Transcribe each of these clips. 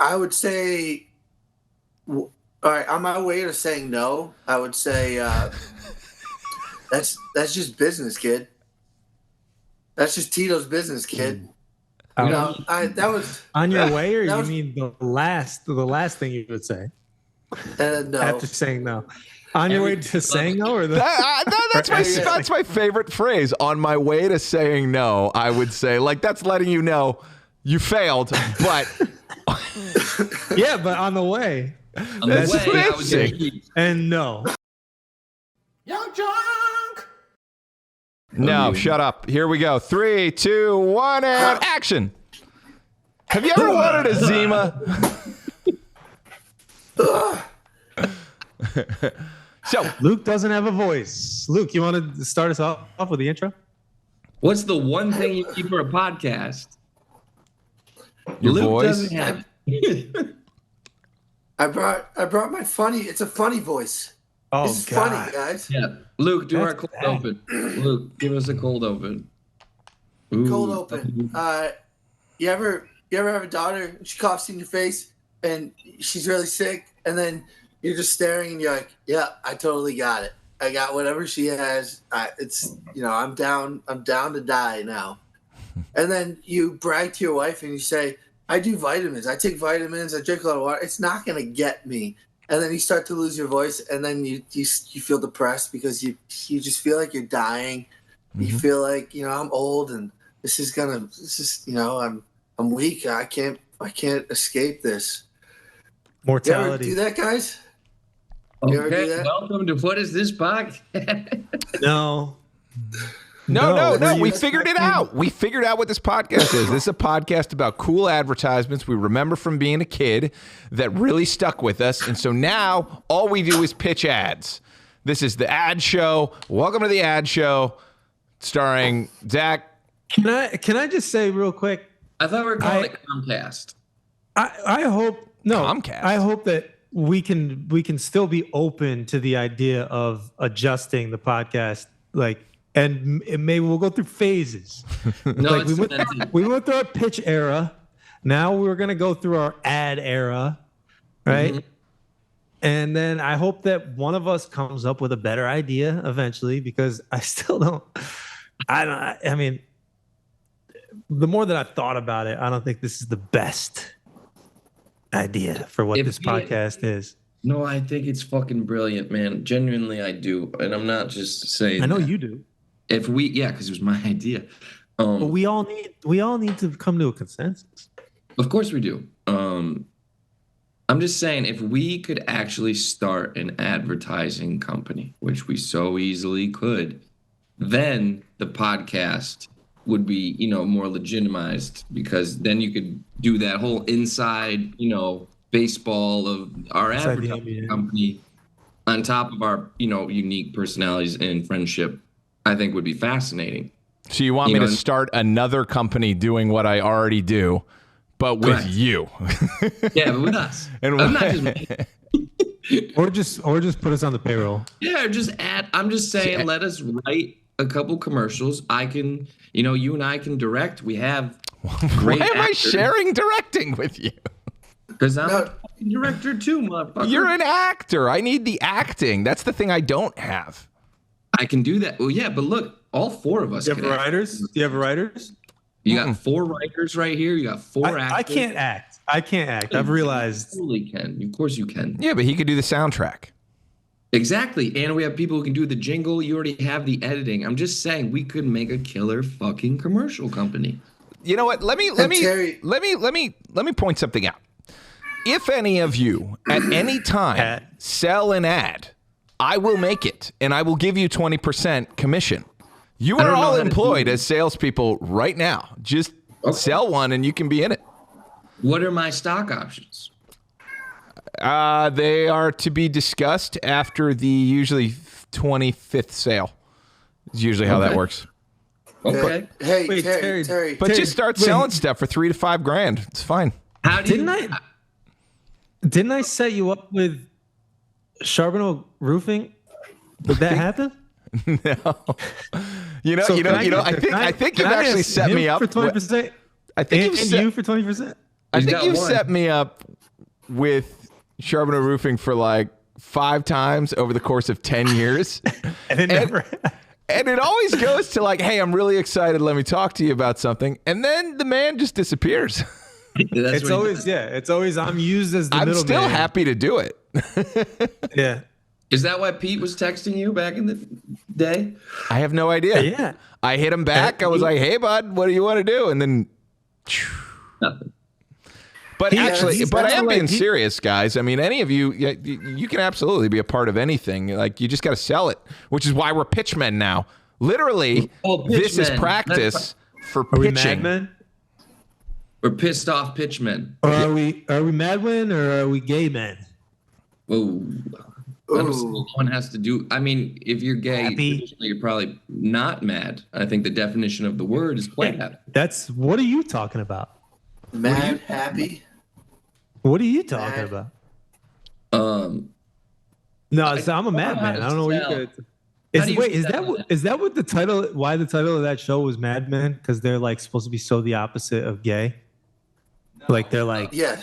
I would say, all right, on my way to saying no, I would say that's just business, kid. That's just Tito's business, kid. That was on your way, or you mean the last thing you would say? No. After saying no. On your way to saying no, or that's my favorite phrase. On my way to saying no, I would say, like, that's letting you know you failed, but yeah, but on the way. On the way, I would say, and no. YUNKJunk. No, shut up. Here we go. 3, 2, 1, and action. Have you ever wanted a ZIMA? So Luke doesn't have a voice. Luke, you want to start us off with the intro? What's the one thing you keep for a podcast? Your Luke voice? doesn't have. I brought my funny. It's a funny voice. Oh, it's funny, guys. Yeah, Luke, do our cold open. Luke, give us a cold open. Ooh. Cold open. You ever have a daughter? She coughs in your face, and she's really sick, and then you're just staring, and you're like, "Yeah, I totally got it. I got whatever she has. I'm down to die now." And then you brag to your wife, and you say, "I do vitamins. I take vitamins. I drink a lot of water. It's not gonna get me." And then you start to lose your voice, and then you feel depressed because you just feel like you're dying. Mm-hmm. You feel like, I'm old, and I'm weak. I can't escape this. Mortality. You ever do that, guys? Okay, you ever do that? welcome to What Is This Podcast? No. We figured it out. We figured out what this podcast is. This is a podcast about cool advertisements we remember from being a kid that really stuck with us. And so now all we do is pitch ads. This is the ad show. Welcome to the ad show, starring Zach. Can I just say real quick? I thought we were calling it Comcast. I hope Comcast. I hope that we can still be open to the idea of adjusting the podcast, and maybe we'll go through phases. No, we went through our pitch era. Now we're gonna go through our ad era, right? Mm-hmm. And then I hope that one of us comes up with a better idea eventually, because I still don't. I mean, the more that I've thought about it, I don't think this is the best idea for what this podcast is. No, I think it's fucking brilliant, man. Genuinely, I do, and I'm not just saying. I know you do. Because it was my idea. But we all need to come to a consensus. Of course we do. I'm just saying, if we could actually start an advertising company, which we so easily could, then the podcast would be, more legitimized, because then you could do that whole inside, baseball of our advertising company on top of our, unique personalities and friendship. I think would be fascinating. So you want me to start another company doing what I already do, but with Correct. you? Yeah, but with us. And I'm not just me. or just put us on the payroll. Yeah, I'm just saying, let us write a couple commercials. I can, you and I can direct. We have great Why am I actors. sharing directing with you? Because I'm a director too, motherfucker. You're an actor. I need the acting. That's the thing I don't have. I can do that. Well, yeah, but look, all four of us. Do you have writers? Do you have writers? You got 4 writers right here. You got 4 actors. I can't act. I've realized. You totally can. Of course you can. Yeah, but he could do the soundtrack. Exactly. And we have people who can do the jingle. You already have the editing. I'm just saying we could make a killer fucking commercial company. You know what? Let me point something out. If any of you at any time sell an ad, I will make it, and I will give you 20% commission. You are all employed as salespeople right now. Just sell one, and you can be in it. What are my stock options? They are to be discussed after the usually 25th sale. Is usually how that works. Okay. Hey, Wait, Terry. But just start selling stuff for $3,000 to $5,000. It's fine. How do Didn't I set you up with Charbonneau Roofing? Did that happen? No. I think you've actually set me up for 20%. I think you for 20%. I think you set me up with Charbonneau Roofing for like 5 times over the course of 10 years. And it never. And it always goes to like, hey, I'm really excited. Let me talk to you about something. And then the man just disappears. It's always I'm used as the middleman. I'm still happy to do it. Yeah. Is that why Pete was texting you back in the day? I have no idea. Yeah. I hit him back. I was like, hey, bud, what do you want to do? And then. Nothing. But I am being serious, guys. I mean, any of you, you can absolutely be a part of anything. Like, you just got to sell it, which is why we're pitchmen now. Literally, this is practice for pitching. We're pissed off pitchmen. Or are we madmen or are we gay men? Whoa. One has to do. I mean, if you're gay, you're probably not mad. I think the definition of the word is quite happy. What are you talking about? Mad, happy. What are you talking about? No, so I'm a madman. I don't know what you're gonna. Is that what the title? Why the title of that show was Mad Men? Because they're like supposed to be so the opposite of gay. Like they're like yeah.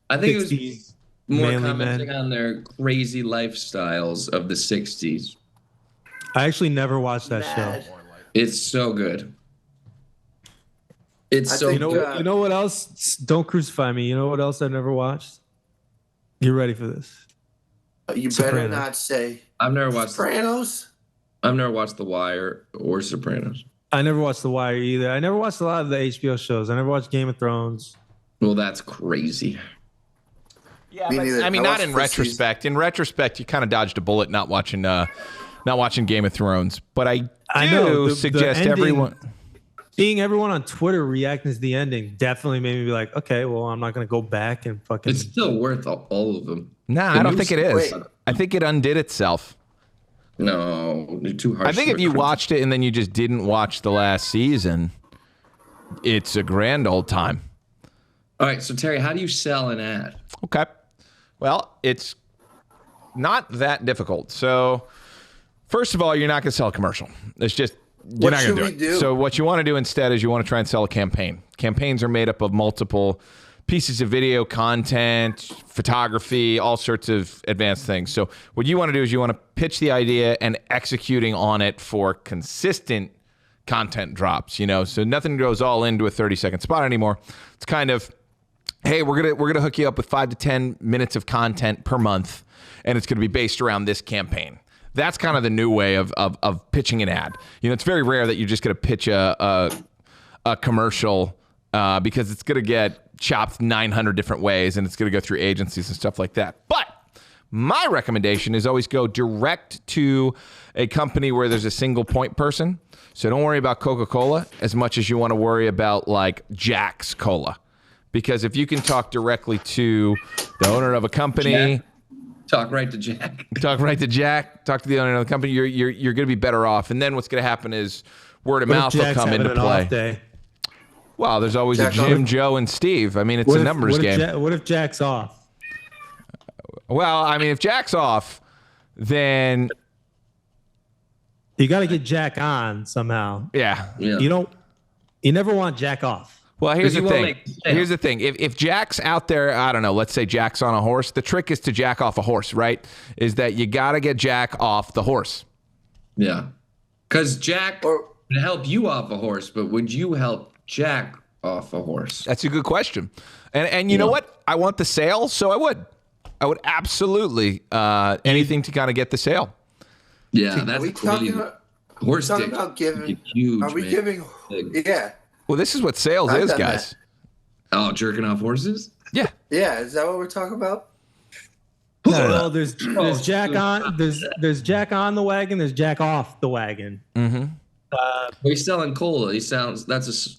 I think it was more commenting on their crazy lifestyles of the 60s. I actually never watched that show. It's so good. It's so you know what else? Don't crucify me. You know what else I've never watched? You ready for this? You better not say. I've never watched Sopranos. I've never watched The Wire or Sopranos. I never watched The Wire either. I never watched a lot of the HBO shows. I never watched Game of Thrones. Well, that's crazy. Yeah, I mean, not in retrospect. In retrospect, you kind of dodged a bullet not watching Game of Thrones. But I do suggest everyone. Seeing everyone on Twitter reacting to the ending definitely made me be like, okay, well, I'm not going to go back and fucking. It's still worth all of them. Nah, I don't think it is. I think it undid itself. No, you're too harsh. I think if you watched it and then you just didn't watch the last season, it's a grand old time. All right, so Terry, how do you sell an ad? Okay. Well, it's not that difficult. So, first of all, you're not going to sell a commercial. It's just. You're not going to do it. So what you want to do instead is you want to try and sell a campaign. Campaigns are made up of multiple pieces of video content, photography, all sorts of advanced things. So what you want to do is you want to pitch the idea and executing on it for consistent content drops, so nothing goes all into a 30-second spot anymore. It's kind of, hey, we're going to hook you up with 5 to 10 minutes of content per month, and it's going to be based around this campaign. That's kind of the new way of pitching an ad. It's very rare that you're just going to pitch a commercial because it's going to get chopped 900 different ways and it's going to go through agencies and stuff like that. But my recommendation is always go direct to a company where there's a single point person. So don't worry about Coca-Cola as much as you want to worry about like Jack's Cola. Because if you can talk directly to the owner of a company... Talk right to Jack. Talk to the owner of the company. You're going to be better off. And then what's going to happen is word of mouth will come into play. Well, there's always a Jim, Joe, and Steve. I mean, it's a numbers game. What if Jack's off? Well, I mean, if Jack's off, then you got to get Jack on somehow. Yeah. You never want Jack off. Well, here's the thing. If Jack's out there, I don't know, let's say Jack's on a horse. The trick is to jack off a horse, right? Is that you got to get Jack off the horse. Yeah. Because Jack would help you off a horse, but would you help Jack off a horse? That's a good question. And you know what? I want the sale, so I would. I would absolutely anything to kind of get the sale. Yeah, that's talking about giving. Huge, are we giving? Yeah. Well, this is what sales is, guys. Oh, jerking off horses? Yeah. Yeah, is that what we're talking about? No, there's Jack on there's Jack on the wagon, there's Jack off the wagon. Mm-hmm. He's selling cola. It's a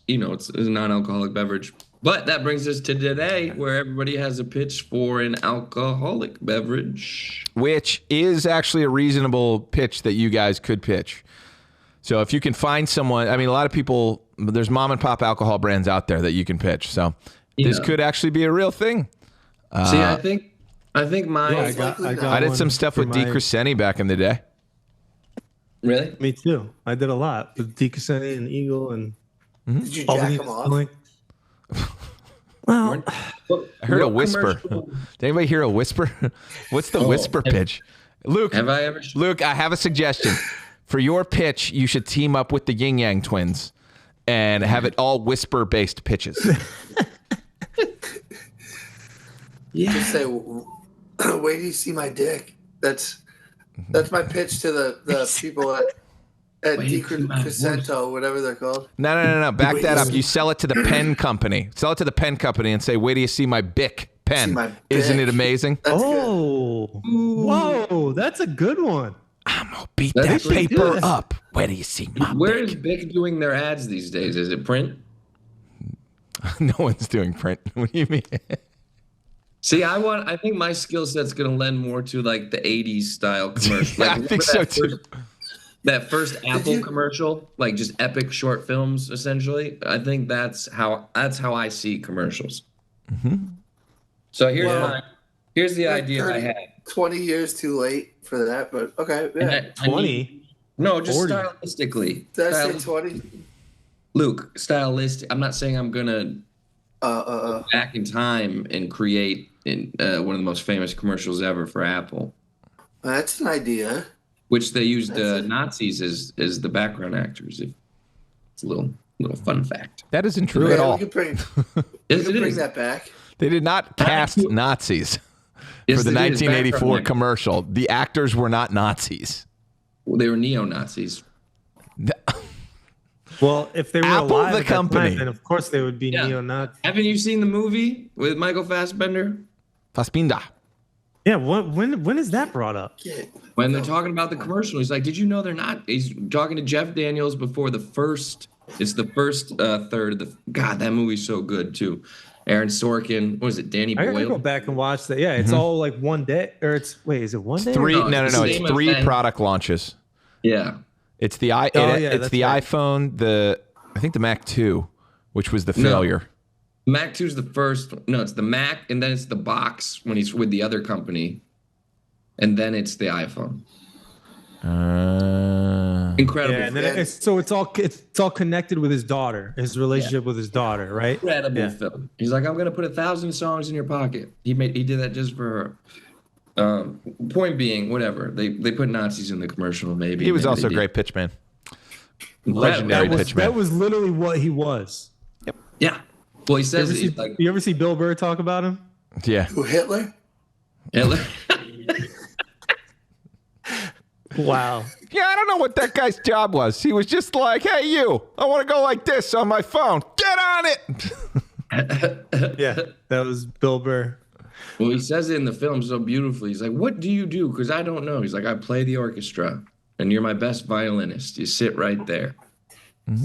non-alcoholic beverage. But that brings us to today, where everybody has a pitch for an alcoholic beverage, which is actually a reasonable pitch that you guys could pitch. So if you can find someone, I mean, a lot of people, there's mom and pop alcohol brands out there that you can pitch. So this could actually be a real thing. See, I think mine. I did some stuff with Di Crescenti back in the day. Really? Me too. I did a lot with Di Crescenti and Eagle and. Did you jack them off? Well, I heard a What whisper. commercial- Did anybody hear a whisper? What's the whisper pitch? Luke, Have I ever? Luke, I have a suggestion. For your pitch, you should team up with the YUNKJunk twins and have it all whisper-based pitches. Yeah. Just say, wait till you see my dick. That's my pitch to the people at Wait Di till my Crescento, whatever they're called. No. Back that up. You sell it to the pen company. Sell it to the pen company and say, wait till you see my Bic pen. See my Isn't Bic. it amazing? That's whoa, that's a good one. I'm going to beat That's that actually paper good. up. Where do you see my Where is Bic? Bic doing their ads these days? Is it print? No one's doing print. What do you mean? See, I think my skill set's gonna lend more to like the '80s style commercial. Yeah, Like, I think remember so too. That first Apple you- commercial, like just epic short films, essentially. I think that's how I see commercials. Mm-hmm. So Well, here's the like idea I 30, had. 20 years too late for that, but okay. And Yeah. I need- 20. no, just 40. stylistically. Did I say 20? Luke, stylistic. I'm not saying I'm gonna Uh, back in time and create one of the most famous commercials ever for Apple, that's an idea. which they used That's it. Nazis as the background actors. It's a little fun fact. That isn't true at Yeah, all. we could bring, Yes, it bring is. that back. They did not cast Nazis Yes, for the it is. 1984 Background commercial. The actors were not Nazis. Well, they were neo-Nazis. Well, if they were Apple, alive the at that company. time, then of course they would be Yeah. neo-Nazi. Haven't you seen the movie with Michael Fassbender? Fassbinder. Yeah, when is that brought up? Yeah. When they're talking about the commercial, he's like, "Did you know they're not?" He's talking to Jeff Daniels before the first. It's the first third of the. God, that movie's so good too. Aaron Sorkin. What is it? Danny I gotta go Boyle. back and watch that. Yeah, it's all like one day, or is it one day? Three? No, No. it's the It's same 3 event. product launches. Yeah. It's the yeah, it's that's the right. iPhone. I think the Mac 2, which was the No. failure. Mac 2's the first. No, it's the Mac, and then it's the box when he's with the other company, and then it's the iPhone. Incredible. Yeah, and then it's all connected with his daughter, his relationship with his daughter, right? Incredible Yeah. film. He's like, I'm gonna put 1,000 songs in your pocket. He did that just for her. Point being, whatever. They put Nazis in the commercial. Maybe He was maybe also they a did. great pitch man. Incredible. Legendary That pitch man. was literally what he was. Yeah. Well, he says You he's like ever see Bill Burr talk about him? Yeah. Who, Hitler? Hitler. Wow. Yeah, I don't know what that guy's job was. He was just like, hey, you, I want to go like this on my phone. Get on it. Yeah, that was Bill Burr. Well, he says it in the film so beautifully. He's like, "What do you do?" Because I don't know. He's like, "I play the orchestra, and you're my best violinist. You sit right there."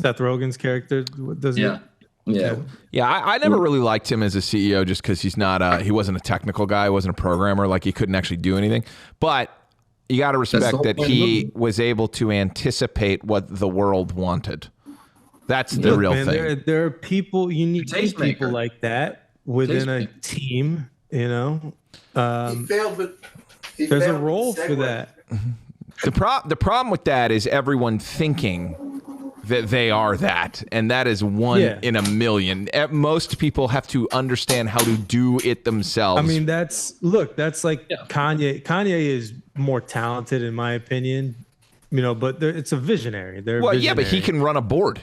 Seth Rogen's character does Yeah. Yeah. Yeah, I never really liked him as a CEO just because he's not he wasn't a technical guy, wasn't a programmer, like he couldn't actually do anything. But you got to the respect whole that point of the he movie. was able to anticipate what the world wanted. That's the real Man, thing. there are people, you need Tastemaker. people like that within a team, you know? He failed with. He There's a failed with role the for segue. that. The problem with that is everyone thinking that they are that, and that is one Yeah. in a million. Most people have to understand how to do it themselves. I mean, that's like Kanye. Kanye is more talented, in my opinion, you know, but it's a visionary. well, yeah, but he can run a board.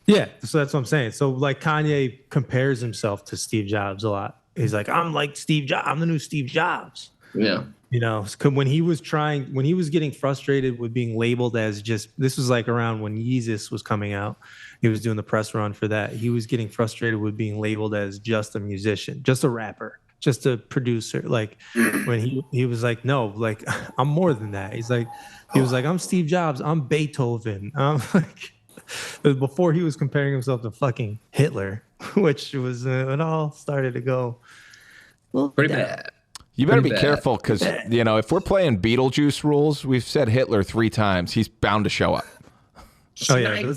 Yeah, so that's what I'm saying. So like Kanye compares himself to Steve Jobs a lot. He's like, I'm like Steve Jobs. I'm the new Steve Jobs. Yeah. You know, when he was getting frustrated with being labeled as this was like around when Yeezus was coming out. He was doing the press run for that. He was getting frustrated with being labeled as just a musician, just a rapper, just a producer. Like when he was like, no, like I'm more than that. He was like, I'm Steve Jobs. I'm Beethoven. I'm like, before he was comparing himself to fucking Hitler, which was it all started to go Pretty bad. You better be Pretty bad. careful because, you know, if we're playing Beetlejuice rules, we've said Hitler 3 times. He's bound to show up. Oh yeah.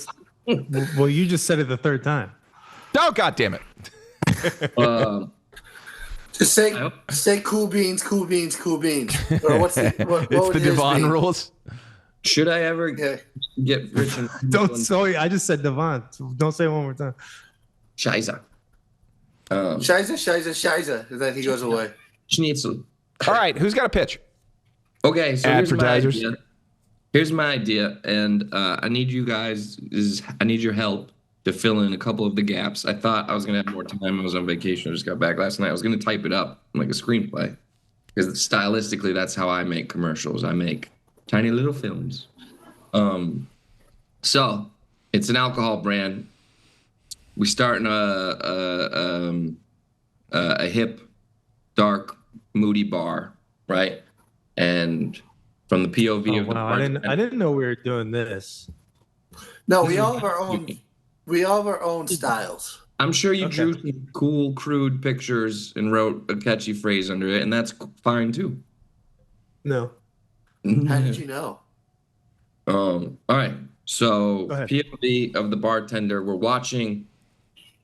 Well, you just said it the third time. Oh, God damn it. Just say cool beans, cool beans, cool beans. Or what's what It's would the his Devon be? rules. Should I ever Yeah. get rich and Don't. Sorry, I just said Devon. Don't say it one more time. Scheiße. Shiza. And then he goes away. Schnitzel. All right, who's got a pitch? Okay, so Advertisers. Here's my idea, and I need you guys. I need your help to fill in a couple of the gaps. I thought I was gonna have more time. I was on vacation. I just got back last night. I was gonna type it up like a screenplay, because stylistically, that's how I make commercials. I make tiny little films. So it's an alcohol brand. We start in a hip, dark, moody bar, right? And from the POV of the bartender, I didn't know we were doing this. No, we all have our own. We all have our own styles. I'm sure you drew some cool, crude pictures and wrote a catchy phrase under it, and that's fine too. No. How did you know? All right. So POV of the bartender, we're watching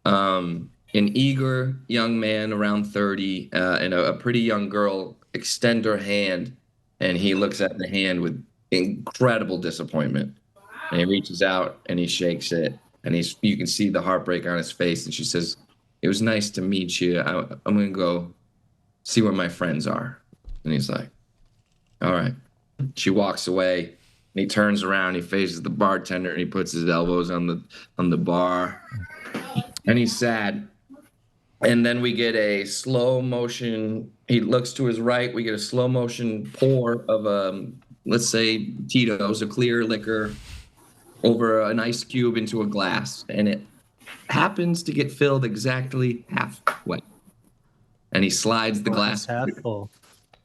an eager young man around 30 and a pretty young girl extend her hand, and he looks at the hand with incredible disappointment. And he reaches out and he shakes it, and you can see the heartbreak on his face. And she says, "It was nice to meet you. I'm gonna go see where my friends are." And he's like, "All right." She walks away, and he turns around, he faces the bartender, and he puts his elbows on the bar, and he's sad. And then we get a slow motion. He looks to his right. We get a slow motion pour of let's say Tito's, a clear liquor, over an ice cube into a glass, and it happens to get filled exactly halfway. And he slides the glass half full.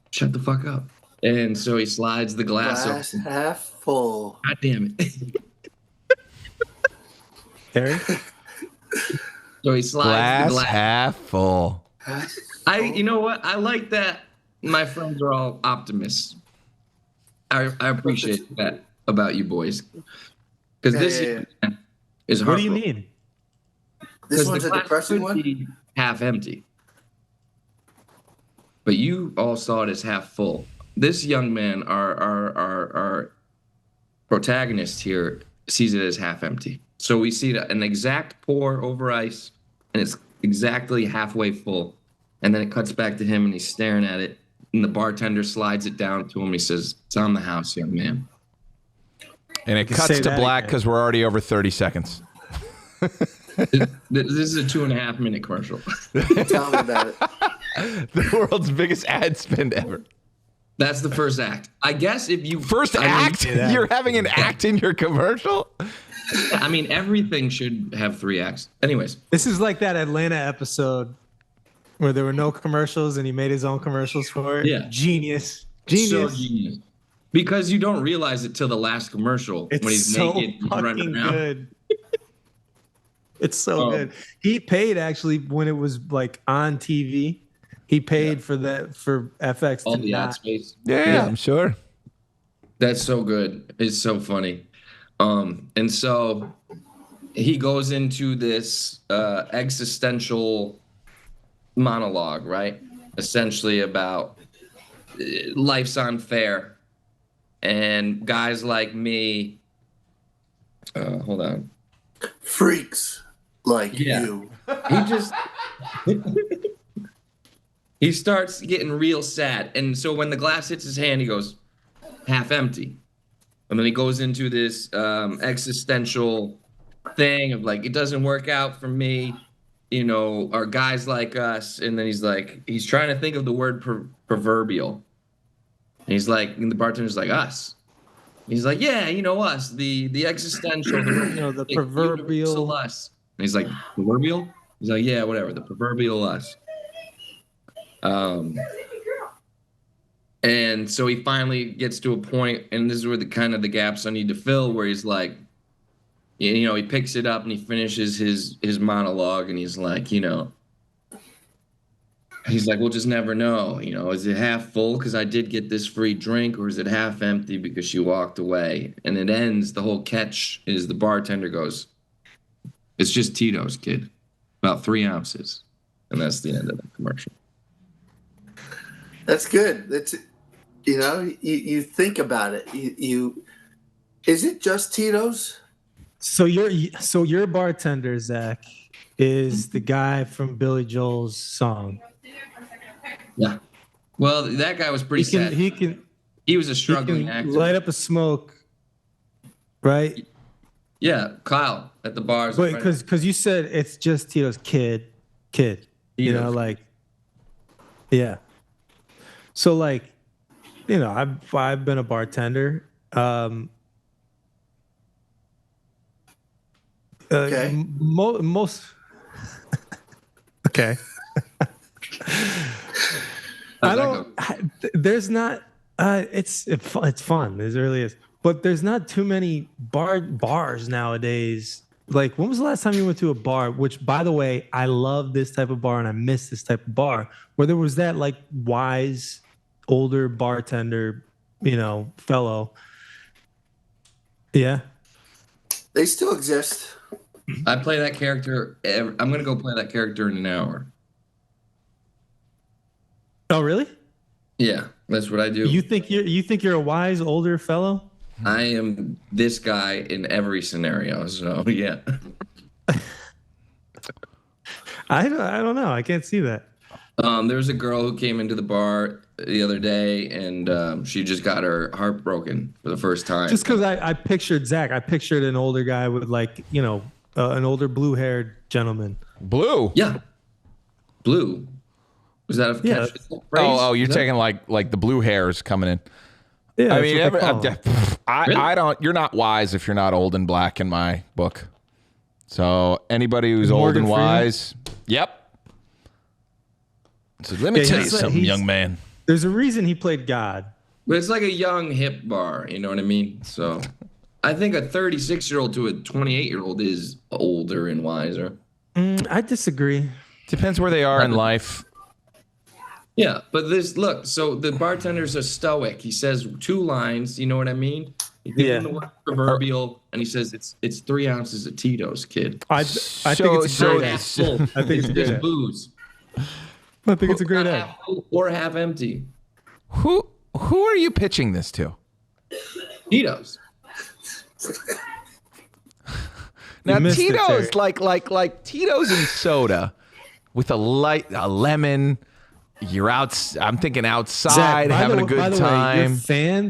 Shut the fuck up. And so he slides the glass open. Half full. God damn it. Harry? So he slides the glass half full. You know what? I like that my friends are all optimists. I appreciate that about you boys. Because this is hard. What do you mean? This one's a depressing one? Half empty. But you all saw it as half full. This young man, our protagonist here, sees it as half empty. So we see an exact pour over ice, and it's exactly halfway full. And then it cuts back to him, and he's staring at it. And the bartender slides it down to him. He says, "It's on the house, young man." And it cuts to black because we're already over 30 seconds. This is a 2.5 minute commercial. Tell me about it. The world's biggest ad spend ever. That's the first act. I guess if you... First act? You're having an act in your commercial? I mean, everything should have 3 acts. Anyways. This is like that Atlanta episode where there were no commercials and he made his own commercials for it. Yeah. Genius. So genius. Because you don't realize it till the last commercial when he's so naked and running around. Good. It's so good. He paid actually when it was like on TV. He paid for FX. All the ad space. Yeah, I'm sure. That's so good. It's so funny. And so he goes into this existential monologue, right? Essentially about life's unfair. And guys like me, hold on. Freaks like you. He starts getting real sad. And so when the glass hits his hand, he goes, half empty. And then he goes into this existential thing of like, it doesn't work out for me. You know, are guys like us. And then he's trying to think of the word proverbial. And he's like, and the bartender's like, us. He's like, yeah, you know, us, the existential, the proverbial us. And he's like, proverbial? He's like, yeah, whatever, the proverbial us. And so he finally gets to a point, and this is where the gaps I need to fill, where he's like, you know, he picks it up and he finishes his monologue, and he's like, you know, we'll just never know. You know, is it half full because I did get this free drink, or is it half empty because she walked away? And it ends, the whole catch is the bartender goes, it's just Tito's, kid. About 3 ounces. And that's the end of the commercial. That's good. That's, you know, you think about it. You is it just Tito's? So your bartender, Zach, is the guy from Billy Joel's song. Yeah. Well, that guy was pretty sad. He was a struggling actor. Light up a smoke, right? Yeah, Kyle at the bars. Wait, because you said it's just Tito's kid. You know, like, yeah. So, like, you know, I've been a bartender. Okay. Most. Okay. There's not. It's fun. It really is. But there's not too many bars nowadays. Like, when was the last time you went to a bar? Which, by the way, I love this type of bar and I miss this type of bar where there was that like wise, older bartender, you know, fellow. Yeah. They still exist. I play that character. I'm gonna go play that character in an hour. Oh, really? Yeah, that's what I do. You think you're a wise older fellow? I am this guy in every scenario. So yeah. I don't know. I can't see that. There was a girl who came into the bar the other day, and she just got her heart broken for the first time. Just because I pictured Zach, I pictured an older guy with, like, you know, an older blue-haired gentleman. Blue. Yeah. Blue. Was that a Yeah. Oh, you're taking like the blue hairs coming in. Yeah, I mean, Really? I don't. You're not wise if you're not old and black in my book. So anybody who's old and wise, yep. So let me tell you something, young man. There's a reason he played God. But it's like a young hip bar, you know what I mean? So I think a 36-year-old to a 28-year-old is older and wiser. I disagree. Depends where they are in life. Yeah, but look, so the bartender's a stoic. He says 2 lines, you know what I mean? He gives him the word proverbial, and he says it's 3 ounces of Tito's, kid. I think it's a great ad. I think it's a great ad. Booze. I think it's a great ad. Half full or half empty. Who are you pitching this to? Tito's. Now Tito's like Tito's and soda with a lemon. You're out. I'm thinking outside, Zach, having a good time.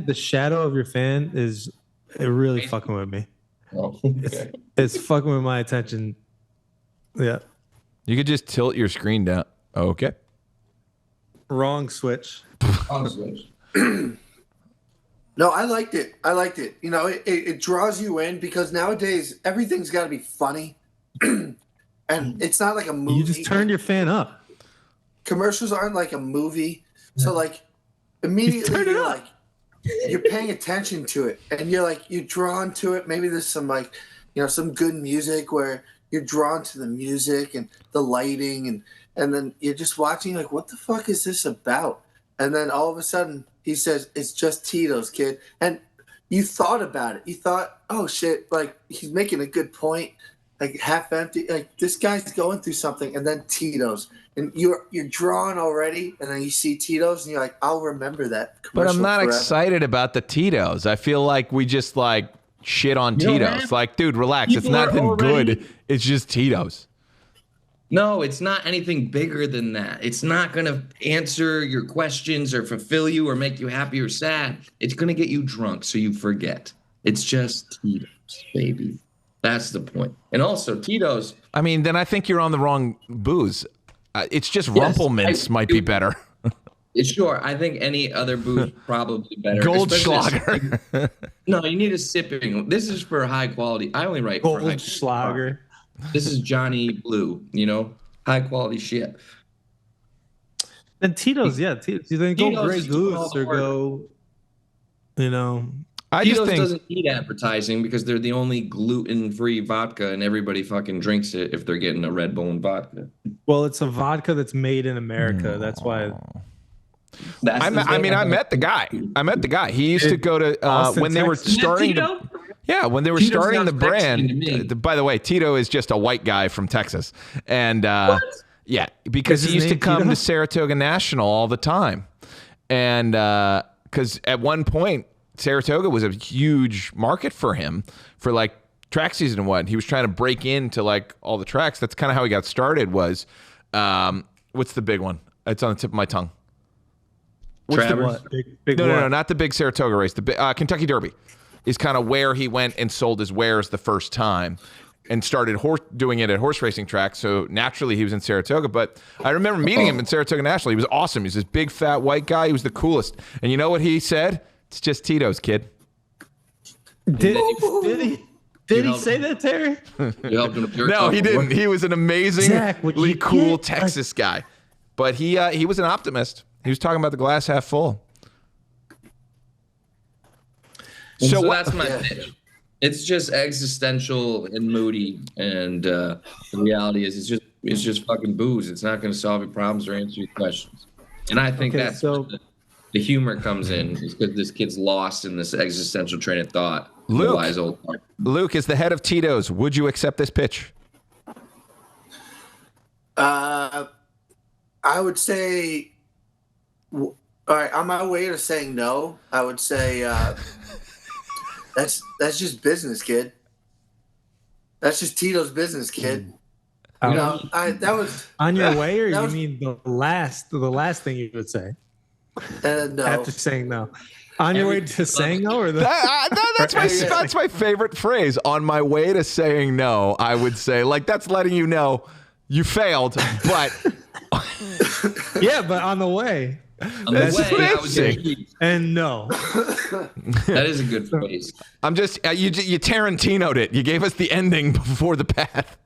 The shadow of your fan is really fucking with me. Oh, okay. It's fucking with my attention. Yeah. You could just tilt your screen down. Okay. Wrong switch. No, I liked it. You know, it draws you in because nowadays everything's got to be funny, and it's not like a movie. You just turned your fan up. Commercials aren't like a movie, so like immediately you're like you're paying attention to it, and you're drawn to it. Maybe there's some like, you know, some good music where you're drawn to the music and the lighting, and then you're just watching like, what the fuck is this about? And then all of a sudden he says, it's just Tito's, kid. And you thought about it. You thought, oh shit, like he's making a good point. Like half empty, like this guy's going through something, and then Tito's. And you're drawn already, and then you see Tito's, and you're like, I'll remember that. But I'm not forever. excited about the Tito's. I feel like we just like shit on Tito's. Like, dude, relax. It's nothing good. It's just Tito's. No, it's not anything bigger than that. It's not going to answer your questions or fulfill you or make you happy or sad. It's going to get you drunk so you forget. It's just Tito's, baby. That's the point. And also, Tito's. I mean, then I think you're on the wrong booze. It's just Rumpelmints might be better. Sure, I think any other booze probably better. Goldschlager. No, you need a sipping. This is for high quality. I only write for high Goldschlager. This is Johnny Blue, you know, high quality shit. And Tito's, yeah. Tito's, you think go Grey Goose or go, you know. Tito's doesn't need advertising because they're the only gluten-free vodka, and everybody fucking drinks it if they're getting a Red Bull and vodka. Well, it's a vodka that's made in America. That's why. I met the guy. He used to go to when they were starting. When they were starting the brand. By the way, Tito is just a white guy from Texas, and because he used to come to Saratoga National all the time, and because at one point Saratoga was a huge market for him for like track season and what. He was trying to break into like all the tracks. That's kind of how he got started. Was what's the big one? It's on the tip of my tongue. What's the Travers? what? Big what? No, not the big Saratoga race. The Kentucky Derby is kind of where he went and sold his wares the first time and started doing it at horse racing tracks. So naturally he was in Saratoga. But I remember meeting him in Saratoga National. He was awesome. He's this big, fat, white guy. He was the coolest. And you know what he said? It's just Tito's, kid. Did he say that, Terry? You helped him to No, he didn't. He was an Zach, would amazingly you cool get, Texas guy. But he was an optimist. He was talking about the glass half full. So that's my pitch. It's just existential and moody, and the reality is it's just fucking booze. It's not going to solve your problems or answer your questions. And I think that's where the humor comes in, is because this kid's lost in this existential train of thought. Luke is the head of Tito's. Would you accept this pitch? I would say, all right, on my way to saying no, I would say that's just business, kid. That's just Tito's business, kid. That was on your way, or you mean the last thing you would say? No. After saying no. On your way to saying no, or that's my favorite phrase. On my way to saying no, I would say, like, that's letting you know you failed, but yeah, but on the way. On the way, I would say, and no. That is a good phrase. I'm just you Tarantino'd it. You gave us the ending before the path.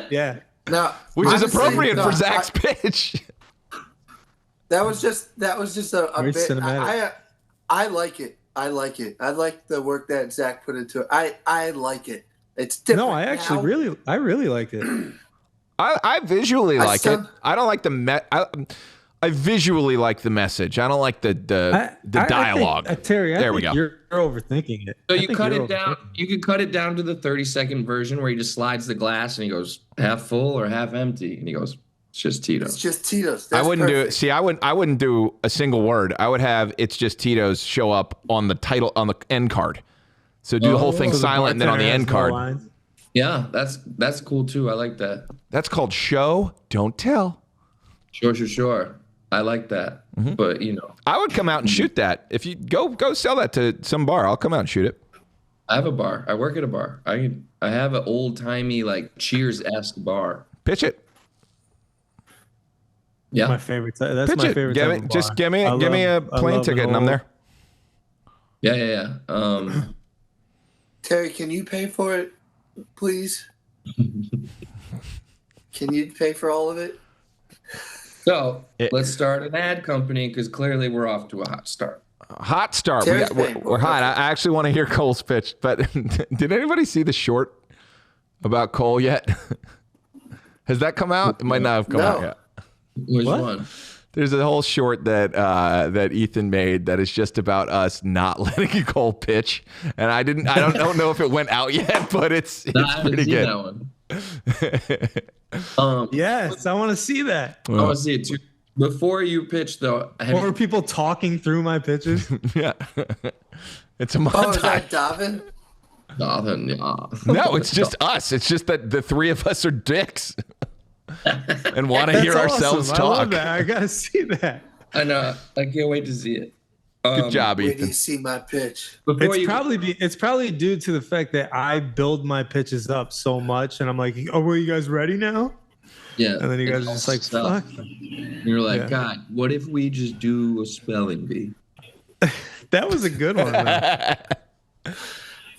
Yeah. Now, which is appropriate for Zach's pitch. That was just a Very bit. cinematic. I like it. I like it. I like the work that Zach put into it. I like it. It's different. No, I really like it. I visually like it. I don't like I visually like the message. I don't like the dialogue. I think, Terry, there we go. You're overthinking it. So you cut it down. You could cut it down to the 30-second version where he just slides the glass and he goes half full or half empty, and he goes, "It's just Tito's." It's just Tito's. I wouldn't do it. See, I wouldn't do a single word. I would have "It's just Tito's" show up on the title on the end card. So do the whole thing silent, and then on the end card. Yeah, that's cool too. I like that. That's called show, don't tell. Sure. I like that. Mm-hmm. But I would come out and shoot that. If you go sell that to some bar, I'll come out and shoot it. I have a bar. I work at a bar. I have an old timey like Cheers-esque bar. Pitch it. Yeah, my favorite. That's pitch my it. favorite. Just give me a plane ticket and I'm there. Yeah. Terry, can you pay for it, please? Can you pay for all of it? So let's start an ad company, because clearly we're off to a hot start. Hot start. We're hot. I actually want to hear Cole's pitch, but did anybody see the short about Cole yet? Has that come out? It might not have come out yet. Which one? There's a whole short that Ethan made that is just about us not letting Cole pitch, and I don't know if it went out yet, but it's pretty good. That one. Yes, I want to see that. I want to see it too. Before you pitch, though, or people talking through my pitches. Yeah, it's a montage. Oh, is that Davin? Davin, yeah. No, it's just us. It's just that the three of us are dicks and want to hear ourselves talk. I love that. I gotta see that. I know. I can't wait to see it. Good job, Ethan. Wait till you see my pitch. It's probably due to the fact that I build my pitches up so much, and I'm like, "Oh, well, you guys ready now?" Yeah. And then you guys are just like, "Fuck." You're like, God, what if we just do a spelling bee? That was a good one, man.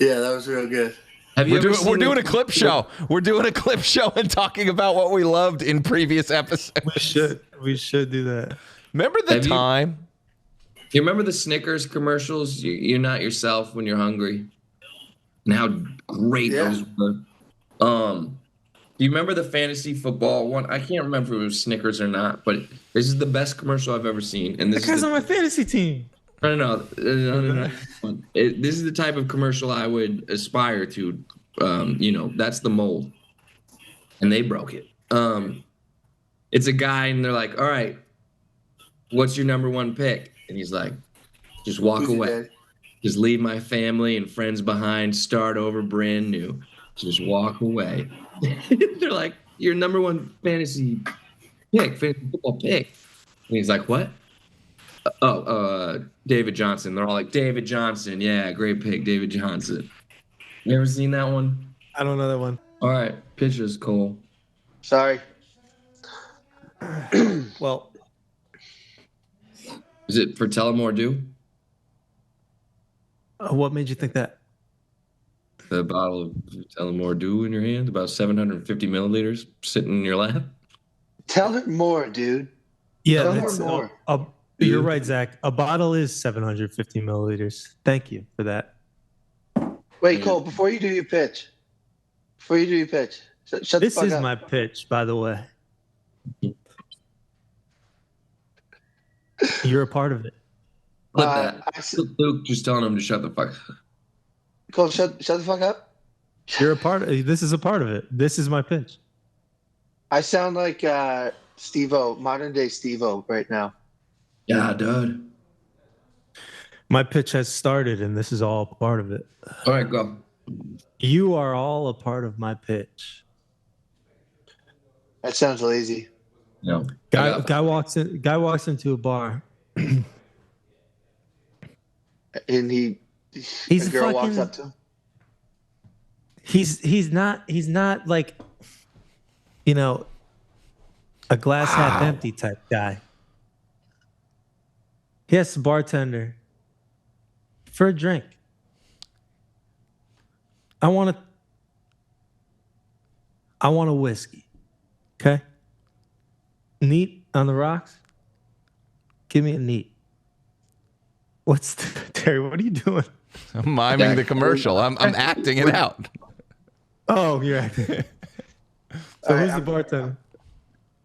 Yeah, that was real good. We're doing a clip show. We're doing a clip show and talking about what we loved in previous episodes. We should do that. Remember the time? You remember the Snickers commercials? You're not yourself when you're hungry, and how great those were. Do you remember the fantasy football one? I can't remember if it was Snickers or not, but this is the best commercial I've ever seen. And this is on my fantasy team. No. This is the type of commercial I would aspire to. That's the mold, and they broke it. It's a guy, and they're like, "All right, what's your number one pick?" And he's like, "Just walk away." Just leave my family and friends behind, start over brand new. Just walk away. They're like, your number one fantasy football pick. And he's like, what? David Johnson. They're all like, David Johnson. Yeah, great pick, David Johnson. You ever seen that one? I don't know that one. All right, pitches, Cole. Sorry. Well, Is it for Tullamore Dew? what made you think that? The bottle of Tullamore Dew in your hand, about 750 milliliters, sitting in your lap. Tell her more, dude. Yeah, Tell that's her more. you're right, Zach. A bottle is 750 milliliters. Thank you for that. Wait, Cole, before you do your pitch, shut the fuck up. This is my pitch, by the way. You're a part of it. Clip that. Luke just telling him to shut the fuck up. Cole, shut the fuck up. You're a part of. This is a part of it. This is my pitch. I sound like Steve-O, modern day Steve-O right now. Yeah, dude. My pitch has started, and this is all a part of it. All right, go. You are all a part of my pitch. That sounds lazy. No. Guy walks into a bar. And He's a girl fucking, walks up to him. He's not like, you know, a glass half empty type guy. He asks the bartender for a drink. I want a whiskey. Okay? Neat on the rocks? Give me a neat. Terry, what are you doing? I'm miming the commercial. I'm acting it out. Oh, you're acting. So who's the bartender?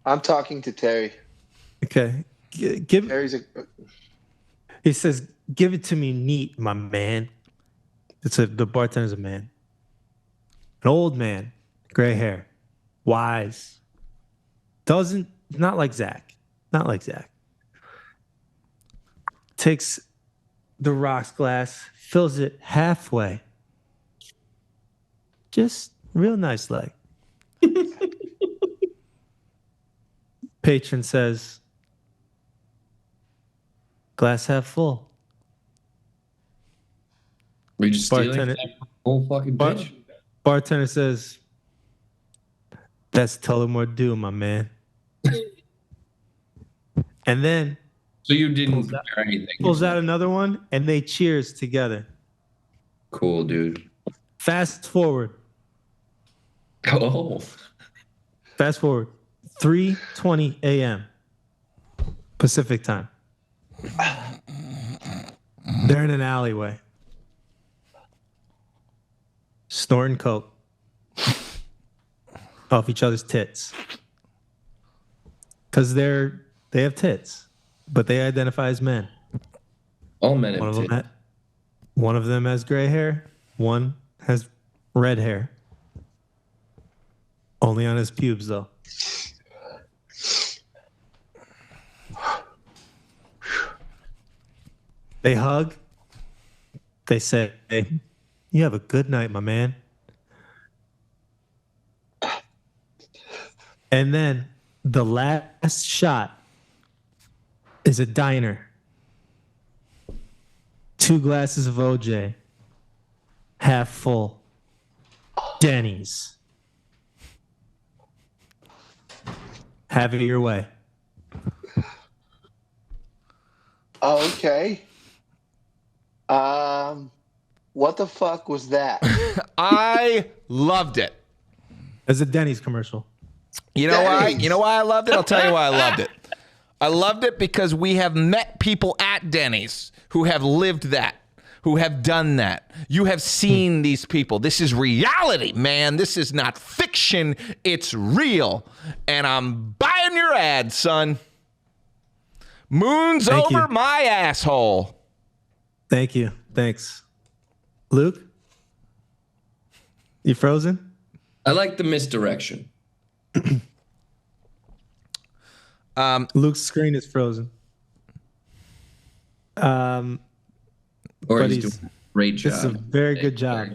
I'm talking to Terry. Okay. He says, give it to me neat, my man. The bartender's a man. An old man, gray hair, wise. Not like Zach. Takes the rocks glass, fills it halfway. Just real nice like. Patron says, glass half full. Were you just stealing that whole fucking bitch? Bartender says, that's Tullamore Dew, my man. And then so you didn't prepare anything. Pulls out another one, and they cheers together. Cool, dude. Fast forward. Oh. Fast forward. 3:20 a.m. Pacific time. They're in an alleyway. Snorting coke off each other's tits. Because they have tits, but they identify as men. All men have tits. One of them has gray hair. One has red hair. Only on his pubes, though. They hug. They say, hey, you have a good night, my man. And then the last shot is a diner. 2 glasses of OJ. Half full. Dennys. Have it your way. Okay. What the fuck was that? I loved it. It's a Denny's commercial. You know why? You know why I loved it? I'll tell you why I loved it. I loved it because we have met people at Denny's who have lived that, who have done that. You have seen these people. This is reality, man. This is not fiction. It's real. And I'm buying your ad, son. Moon's Thank over you. my asshole. Thank you. Thanks. Luke? You frozen? I like the misdirection. Luke's screen is frozen. Or But he's doing a great job. This is a very good job.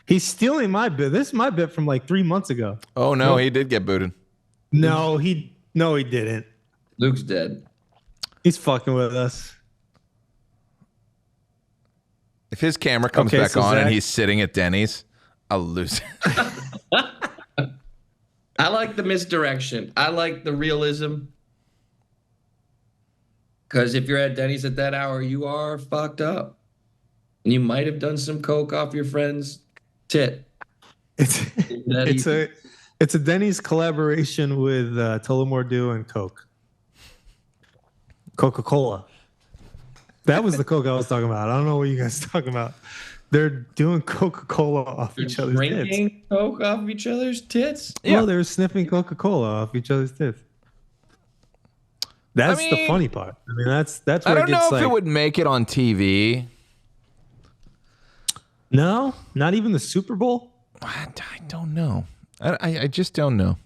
He's stealing my bit. This is my bit from like 3 months ago. Oh no, he did get booted. No, he didn't. Luke's dead. He's fucking with us. If his camera comes back on Zach, and he's sitting at Denny's, I'll lose it. I like the misdirection. I like the realism. Because if you're at Denny's at that hour, you are fucked up. And you might have done some coke off your friend's tit. It's a Denny's collaboration with Tullamore Dew and Coke. Coca-Cola. That was the Coke I was talking about. I don't know what you guys are talking about. They're doing Coca-Cola off each other's tits. Drinking coke off each other's tits? Yeah. Well, they were sniffing Coca-Cola off each other's tits. That's the funny part. I mean, that's where I don't it gets know if it would make it on TV. No, not even the Super Bowl. I don't know. I just don't know.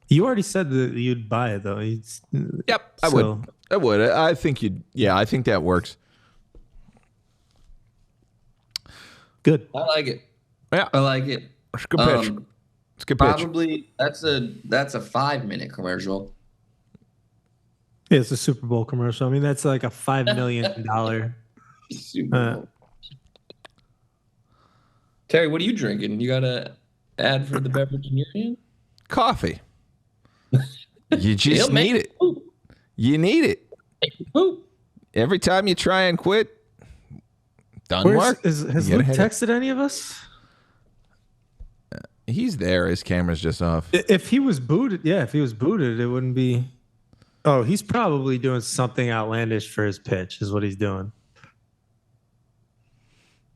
You already said that you'd buy it, though. Yep, I would. I would. I think you'd. Yeah, I think that works. Good. I like it. Yeah, I like it. It's a good pitch. It's a good pitch. Probably that's a 5-minute commercial. Yeah, it's a Super Bowl commercial. I mean, that's like a $5 million. Super Bowl. Terry, what are you drinking? You got an ad for the beverage in your hand? Coffee. You just need it. You need it. Every time you try and quit, doesn't work. Has Luke texted any of us? He's there. His camera's just off. If he was booted, it wouldn't be. Oh, he's probably doing something outlandish for his pitch, is what he's doing.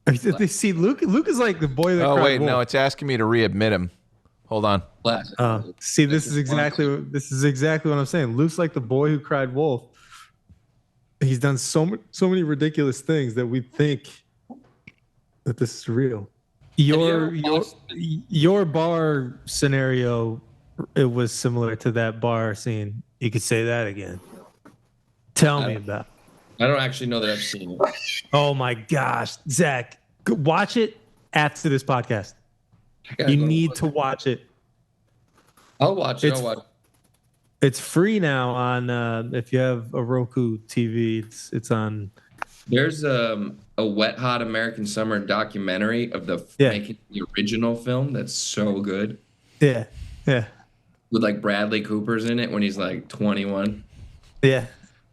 They see Luke. Luke is like the boy that. Oh cried wait, wolf. no, it's asking me to readmit him. Hold on. See, this is exactly what I'm saying. Luke's like the boy who cried wolf. He's done so many ridiculous things that we think that this is real. Your bar scenario, it was similar to that bar scene. You could say that again. Tell me about it. I don't actually know that I've seen it. Oh my gosh, Zach, watch it after this podcast. You need to watch it. I'll watch it. It's free now on if you have a Roku TV. It's on. There's a Wet Hot American Summer documentary of making the original film that's so good. Yeah. With like Bradley Cooper's in it when he's like 21. Yeah.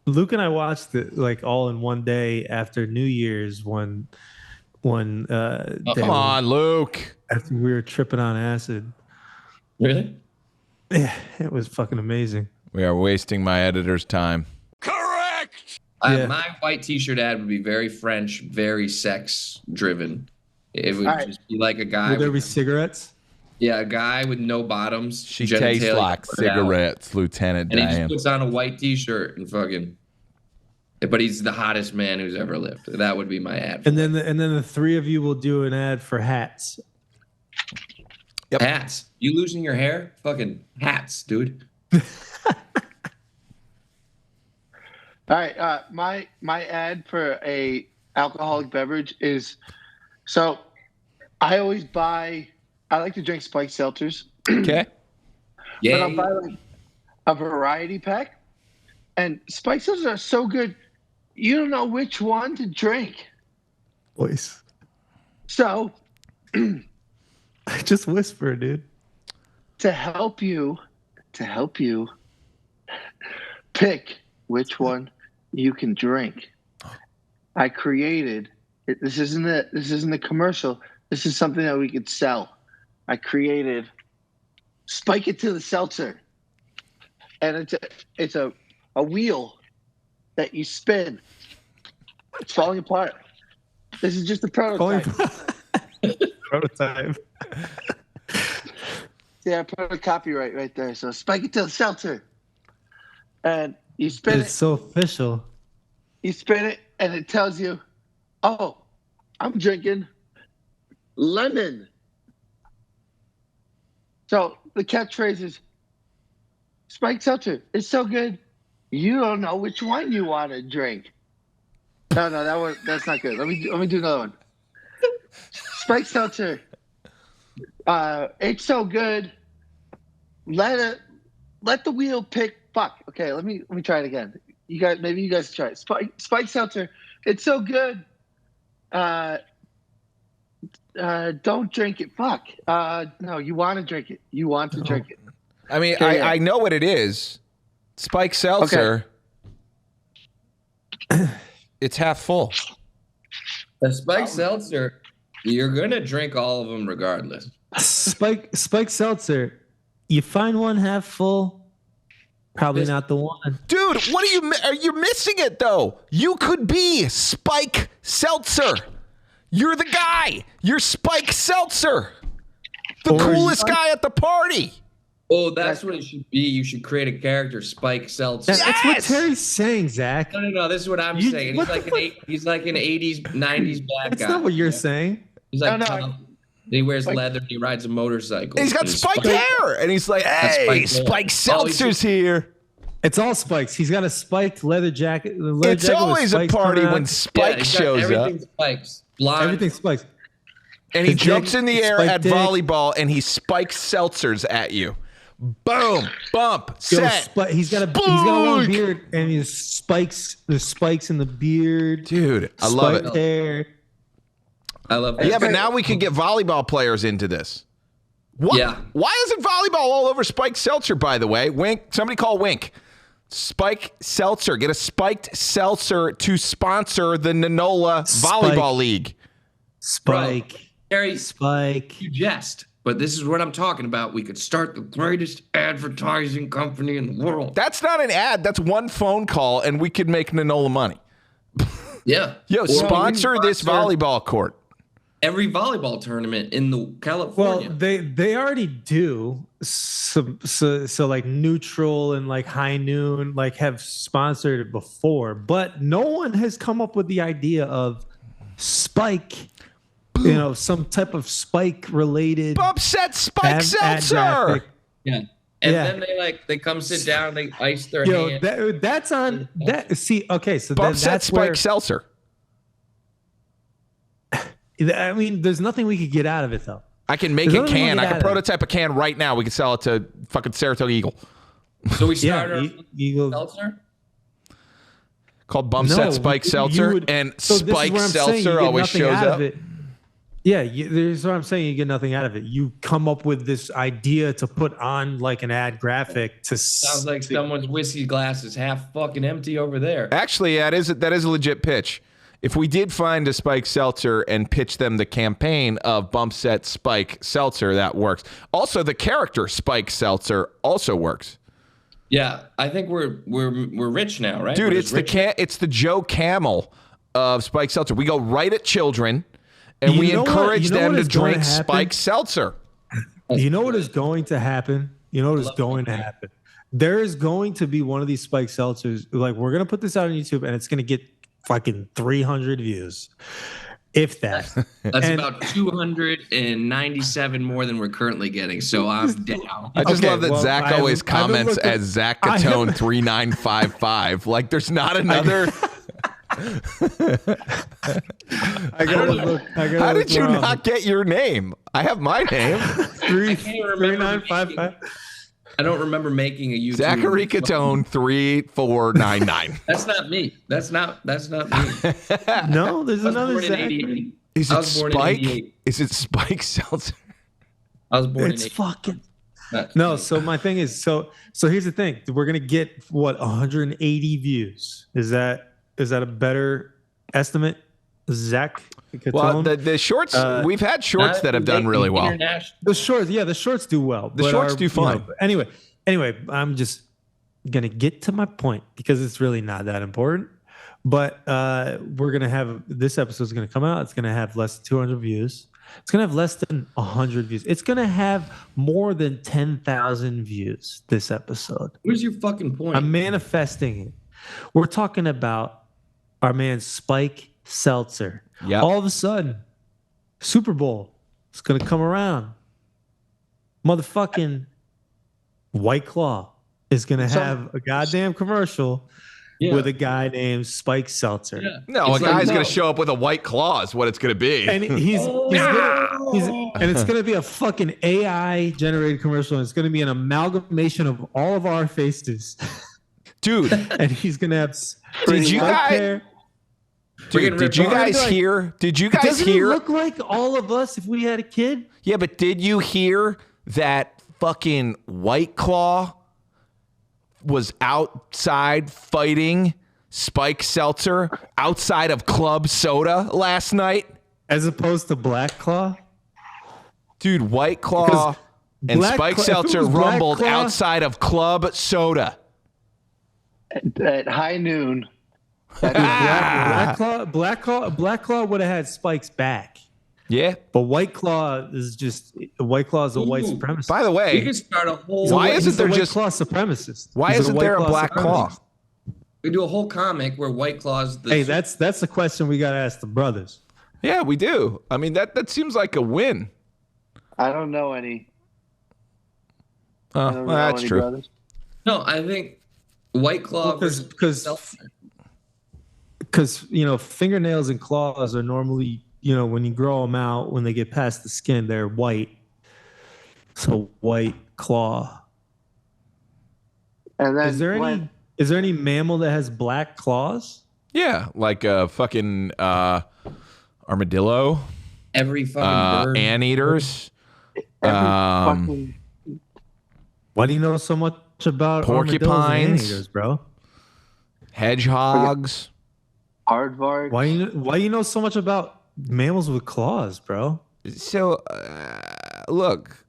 Luke and I watched it like all in one day after New Year's when come on, Luke. After we were tripping on acid. Really? Yeah, it was fucking amazing. We are wasting my editor's time. Correct. My white T-shirt ad would be very French, very sex driven. It would just be like a guy. Would there be cigarettes? Yeah, a guy with no bottoms. She tastes like cigarettes, Lieutenant Dan. And he just puts on a white T-shirt and fucking. But he's the hottest man who's ever lived. That would be my ad. And then the three of you will do an ad for hats. Yep. Hats. You losing your hair? Fucking hats, dude. All right. My ad for a alcoholic beverage is so I always buy. I like to drink spiked seltzers. Okay. Yeah. But I'll buy like a variety pack, and spiked seltzers are so good. You don't know which one to drink. Voice. So. Just whisper, dude. To help you pick which one you can drink. I created this isn't a commercial. This is something that we could sell. I created Spike It to the Seltzer. And it's a wheel that you spin. It's falling apart. This is just a prototype. Prototype. Yeah, I put a copyright right there. So Spike It to the Seltzer. And you spin it. It's so official. You spin it and it tells you, oh, I'm drinking lemon. So the catchphrase is Spike Seltzer. It's so good. You don't know which one you want to drink. No, that's not good. Let me do another one. Spike Seltzer. It's so good. Let the wheel pick. Fuck. Okay, let me try it again. You guys try it. Spike Seltzer. It's so good. Don't drink it. Fuck. No, you want to drink it. You want to drink it. I mean, I know what it is. Spike Seltzer. Okay. It's half full. The Spike Seltzer, you're gonna drink all of them regardless. Spike Seltzer, you find one half full, probably not the one. Dude, what are you missing it though? You could be Spike Seltzer. You're the guy. You're Spike Seltzer, the coolest guy at the party. Oh, that's what it should be. You should create a character, Spike Seltzer. That's what Terry's saying, Zach. No. This is what I'm saying. He's like an 80s, 90s black guy. That's not what you're saying. He's like, he wears leather. He rides a motorcycle. He's got spiked hair, and he's like, "Hey, Spike Seltzer's here." It's all spikes. He's got a spiked leather jacket. It's always a party when Spike shows up. Everything spikes. Blonde. Everything spikes. And he jumps in the air at volleyball, and he spikes seltzers at you. Boom, bump, set. He's got a long beard, and there's spikes in the beard. Dude, I love it. Hair. I love that. Yeah, but now we can get volleyball players into this. What? Yeah. Why isn't volleyball all over Spike Seltzer, by the way? Wink. Somebody call Wink. Spike Seltzer. Get a spiked seltzer to sponsor the Nanola Volleyball League. Spike. Harry, Spike. You jest. But this is what I'm talking about. We could start the greatest advertising company in the world. That's not an ad. That's one phone call, and we could make Nanola money. Yeah. Yo, sponsor this volleyball court. Every volleyball tournament in the California. Well, they already do. So like Neutral and like High Noon like have sponsored it before, but no one has come up with the idea of Spike. You know, some type of spike related bump set Spike Seltzer. Yeah. And then they come sit down, they ice their hand. That's on that. See, okay, so bump set that's Spike Seltzer. I mean, there's nothing we could get out of it though. I can make a can. I can prototype a can right now. We can sell it to fucking Saratoga Eagle. So we start our Eagle Seltzer? Called Bump Set Spike Seltzer, and Spike Seltzer always shows up. Yeah, there's what I'm saying. You get nothing out of it. You come up with this idea to put on like an ad graphic to. Sounds like someone's whiskey glass is half fucking empty over there. Actually, that is a legit pitch. If we did find a Spike Seltzer and pitch them the campaign of Bump Set Spike Seltzer, that works. Also, the character Spike Seltzer also works. Yeah, I think we're rich now, right? Dude, it's the Joe Camel of Spike Seltzer. We go right at children. And we encourage them to drink Spike Seltzer. You know what is going to happen? There is going to be one of these Spike Seltzers. Like, we're going to put this out on YouTube, and it's going to get fucking 300 views. If that. That's about 297 more than we're currently getting. So I'm down. I just love that Zach always comments as Zach Catone 3955. Like, there's not another... How did you not get your name? I have my name. 3955. I don't remember making a YouTube. Zachary Catone 3499. That's not me. That's not me. No, there's another Zach. Is it Spike? Is it Spike Seltzer? I was born in 88. It's fucking. No, so my thing is so here's the thing. We're gonna get 180 views. Is that a better estimate, Zach? Well, the shorts, we've had shorts that have done really well. The shorts do well. The shorts do fine. Anyway, I'm just going to get to my point because it's really not that important. But we're going to have, this episode is going to come out. It's going to have less than 200 views. It's going to have less than 100 views. It's going to have more than 10,000 views this episode. Where's your fucking point? I'm manifesting it. We're talking about our man Spike Seltzer. Yep. All of a sudden, Super Bowl is going to come around. Motherfucking White Claw is going to have a goddamn commercial with a guy named Spike Seltzer. Yeah. No, It's a guy's like, going to show up with a White Claw is what it's going to be. And and it's going to be a fucking AI generated commercial. And it's going to be an amalgamation of all of our faces. Dude. And he's going to have Did you guys hear? Doesn't it look like all of us if we had a kid? Yeah, but did you hear that fucking White Claw was outside fighting Spike Seltzer outside of Club Soda last night? As opposed to Black Claw? Dude, White Claw and Spike Seltzer rumbled Claw, outside of Club Soda. At high noon. Black Claw would have had Spike's back. Yeah. But White Claw is a white supremacist. By the way, we could start a whole. Why isn't there just Claw supremacist? Why isn't there a Black Claw? We do a whole comic where White Claw's the. Hey, that's the question we got to ask the brothers. Yeah, we do. I mean, that seems like a win. I don't know any. Well, that's true. Brothers. No, I think White Claw because fingernails and claws are normally, when you grow them out, when they get past the skin, they're white. So White Claw. And then is there any mammal that has black claws? Yeah, like a fucking armadillo. Every fucking bird. Anteaters. fucking. Why do you know so much about porcupines, anteaters, bro? Hedgehogs. Aardvark. Why you know so much about mammals with claws, bro? So, look,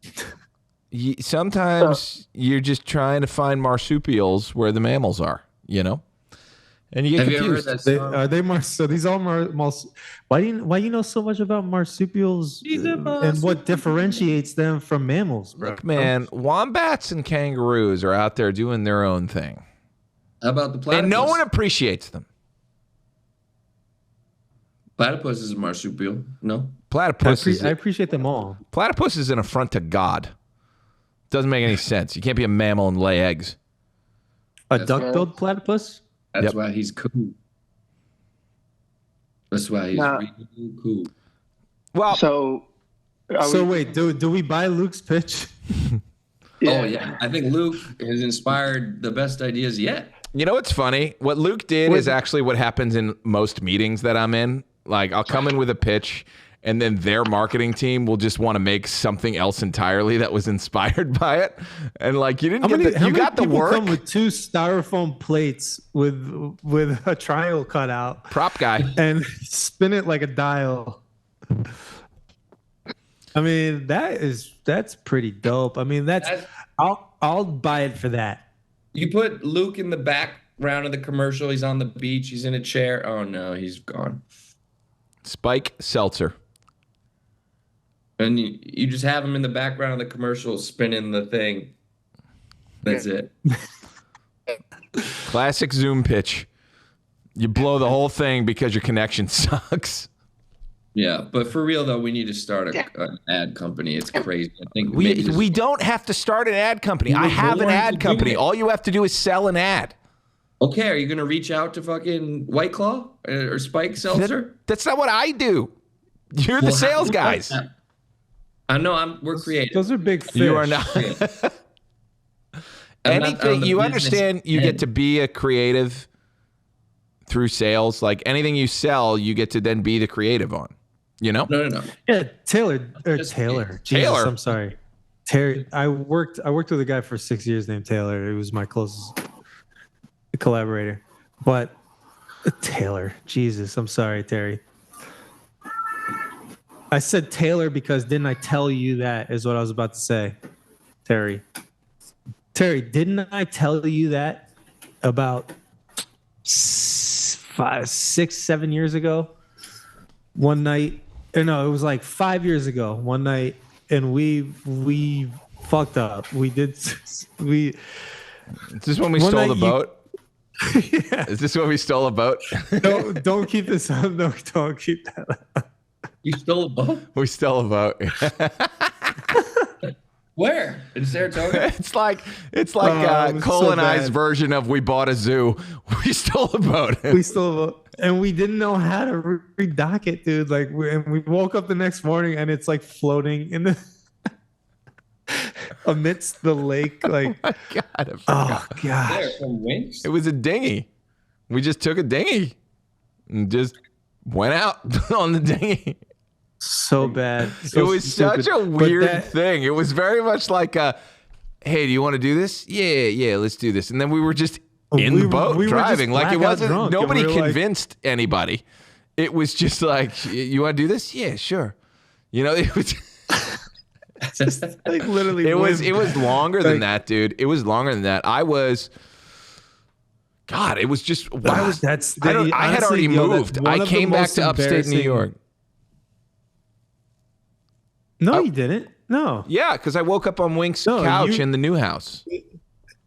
sometimes you're just trying to find marsupials where the mammals are, and you get Have confused. you ever heard that song? So these all why you know so much about marsupials and what differentiates them from mammals, bro? Look, man, wombats and kangaroos are out there doing their own thing, How about the platypus? and no one appreciates them. Platypus is a marsupial. No. Platypus I appreciate them all. Platypus is an affront to God. Doesn't make any sense. You can't be a mammal and lay eggs. A duck-billed platypus? That's why he's cool. That's why he's really cool. Well, Wait, do we buy Luke's pitch? Oh yeah, I think Luke has inspired the best ideas yet. you know what's funny? What Luke did is actually what happens in most meetings that I'm in. Like, I'll come in with a pitch, and then their marketing team will just want to make something else entirely that was inspired by it. And like, you didn't you got the work. Come with 2 styrofoam plates with a triangle cut out, Prop guy. and spin it like a dial. I mean, that's pretty dope. I mean, I'll buy it for that. You put Luke in the background of the commercial. He's on the beach. He's in a chair. Oh no, he's gone. Spike Seltzer. And you just have him in the background of the commercial spinning the thing. That's it. Classic Zoom pitch. You blow the whole thing because your connection sucks. Yeah, but for real though, we need to start an ad company. It's crazy. I think We don't have to start an ad company. I have an ad company. All you have to do is sell an ad. Okay, are you gonna reach out to fucking White Claw or Spike Seltzer? That's not what I do. You're the sales guys. I know. We're creative. Those are big fish. You are not. Anything you understand, you get to be a creative through sales. Like anything you sell, you get to then be the creative on. No. Yeah, Taylor. Jesus, I'm sorry. Terry. I worked with a guy for 6 years named Taylor. He was my closest collaborator. But Taylor, Jesus, I'm sorry, Terry. I said Taylor because didn't I tell you that is what I was about to say, Terry. Terry, didn't I tell you that about 5, 6, 7 years ago? One night, or no, it was like 5 years ago. One night, and we fucked up. Is this when we stole the boat? Yeah. Is this when we stole a boat? Don't keep this up. No, don't keep that up. You stole a boat? We stole a boat. Where? In Saratoga? It's like it was Cole so and I's bad. version of we bought a zoo. We stole a boat. And we didn't know how to redock it, dude. Like, and we woke up the next morning and it's like floating in the amidst the lake. Like, Oh my God, I forgot. oh gosh, There, from Winks? It was a dinghy. We just took a dinghy and just went out on the dinghy. so bad. It So was stupid. such a But weird thing. It was very much like a, hey, do you want to do this? Yeah, let's do this. And then we were just in the boat we were just driving. Like it blackout wasn't, drunk, and nobody we were like- convinced anybody. It was just like, you want to do this? Yeah, sure. You know, it was... Like literally, It was longer than Like- that, dude. It was longer than that. God, it was just why was that's I don't I had honestly, already yo, that's moved. one I of the came back most to upstate New embarrassing- York. No, you didn't. No. Yeah, because I woke up on Wink's No, couch you- in the new house.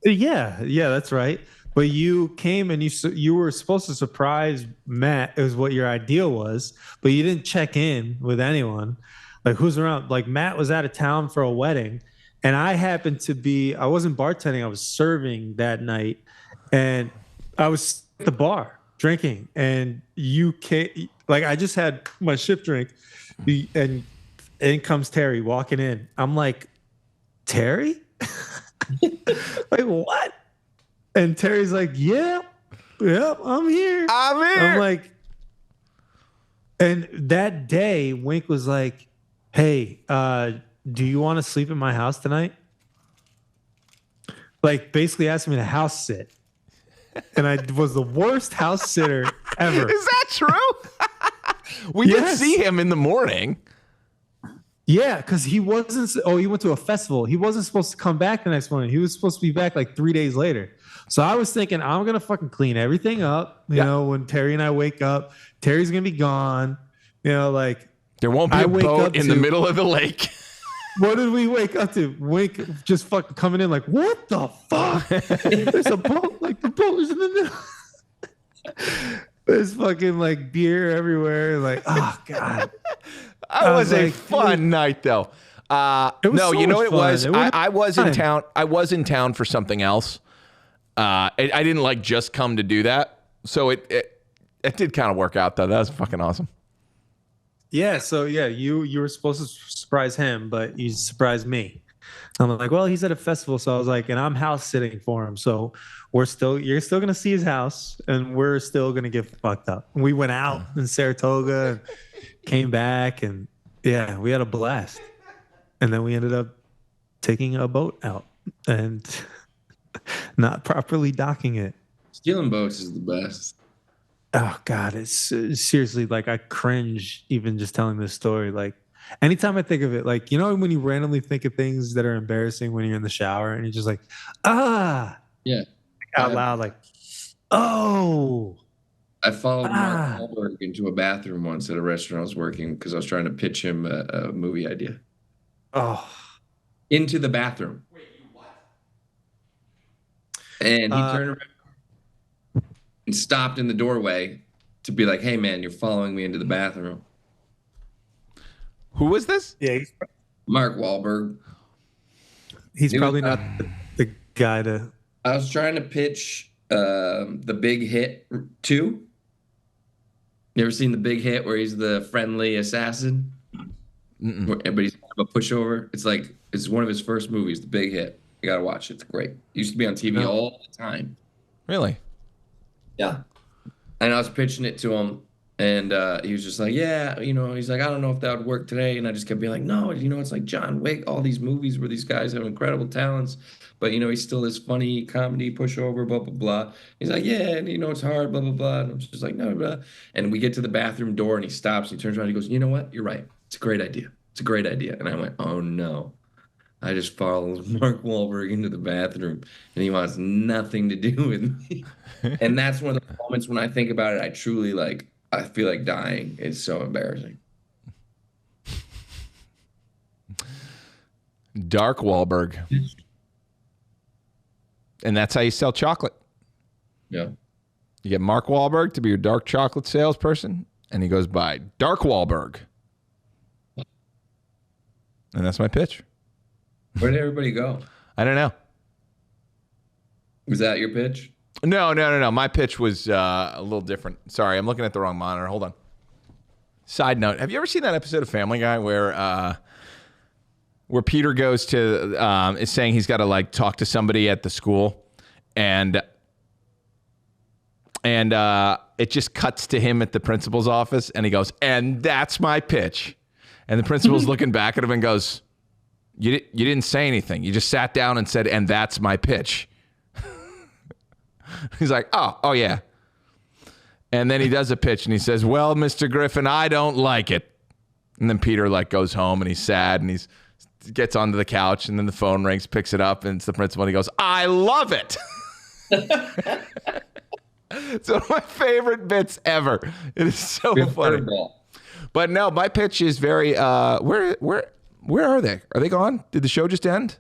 Yeah, that's right. But you came and you were supposed to surprise Matt. Is what your idea was, but you didn't check in with anyone. Like who's around? Like Matt was out of town for a wedding, and I happened to be. I wasn't bartending. I was serving that night, and I was at the bar drinking. And you came. Like I just had my shift drink, and in comes Terry walking in. I'm like, Terry. Like what? And Terry's like, yep, I'm here. I'm here. I'm like, and that day, Wink was like, hey, do you want to sleep in my house tonight? Like basically asking me to house sit. And I was the worst house sitter ever. Is that true? We did Yes. see him in the morning. Yeah, because he wasn't. Oh, he went to a festival. He wasn't supposed to come back the next morning. He was supposed to be back like 3 days later. So I was thinking, I'm gonna fucking clean everything up. You know, when Terry and I wake up, Terry's gonna be gone. You know, like There won't be I a wake boat up in the to- middle of the lake. what did we wake up to? Wink just fucking coming in like, what the fuck? There's a boat. Like the boat is in the middle. There's fucking like beer everywhere. Like, oh god. That was a like, fun night, though. It was No, so you know much what it was? fun. It was I was in fun. town. I was in town for something else. I didn't like just come to do that, so it did kind of work out though. That was fucking awesome. Yeah, so yeah, you were supposed to surprise him, but you surprised me. I'm like, well, he's at a festival, so I was like, and I'm house sitting for him, so you're still gonna see his house, and we're still gonna get fucked up. And we went out in Saratoga, and came back, and yeah, we had a blast. And then we ended up taking a boat out and not properly docking it. Stealing boats is the best. Oh God, it's seriously like I cringe even just telling this story. Like anytime I think of it, like you know when you randomly think of things that are embarrassing when you're in the shower and you're just like, Yeah. out loud, like, oh, I followed Ah. Mark Wahlberg into a bathroom once at a restaurant I was working because I was trying to pitch him a movie idea. oh. Into the bathroom. And he turned around and stopped in the doorway to be like, hey, man, you're following me into the bathroom. Who was this? Yeah, Mark Wahlberg. he's It was, probably not the guy to. I was trying to pitch The Big Hit 2. You ever seen The Big Hit where he's the friendly assassin? But he's kind of a pushover. It's one of his first movies, The Big Hit. You gotta watch it. It's great. It used to be on TV No. all the time. Really? Yeah. And I was pitching it to him, and he was just like, yeah, he's like, I don't know if that would work today. And I just kept being like, no, it's like John Wick, all these movies where these guys have incredible talents, but, he's still this funny comedy pushover, blah, blah, blah. He's like, yeah, and, it's hard, blah, blah, blah. And I'm just like, no, blah. And we get to the bathroom door, and he stops, and he turns around, and he goes, you know what? You're right. It's a great idea. It's a great idea. And I went, oh, no. I just followed Mark Wahlberg into the bathroom, and he wants nothing to do with me. And that's one of the moments when I think about it, I truly I feel like dying. It's so embarrassing. Dark Wahlberg. And that's how you sell chocolate. Yeah. You get Mark Wahlberg to be your dark chocolate salesperson, and he goes by Dark Wahlberg. And that's my pitch. Where did everybody go? I don't know. Was that your pitch? No. My pitch was a little different. Sorry, I'm looking at the wrong monitor. Hold on. Side note: have you ever seen that episode of Family Guy where Peter goes to is saying he's got to like talk to somebody at the school, and it just cuts to him at the principal's office, and he goes, "And that's my pitch," and the principal's looking back at him and goes, "You didn't say anything. You just sat down and said, 'and that's my pitch.'" He's like, oh yeah. And then he does a pitch and he says, "Well, Mr. Griffin, I don't like it." And then Peter like goes home and he's sad and he gets onto the couch, and then the phone rings, picks it up, and it's the principal, and he goes, "I love it." It's one of my favorite bits ever. It is so funny. But no, my pitch is very where are they? Are they gone? Did the show just end?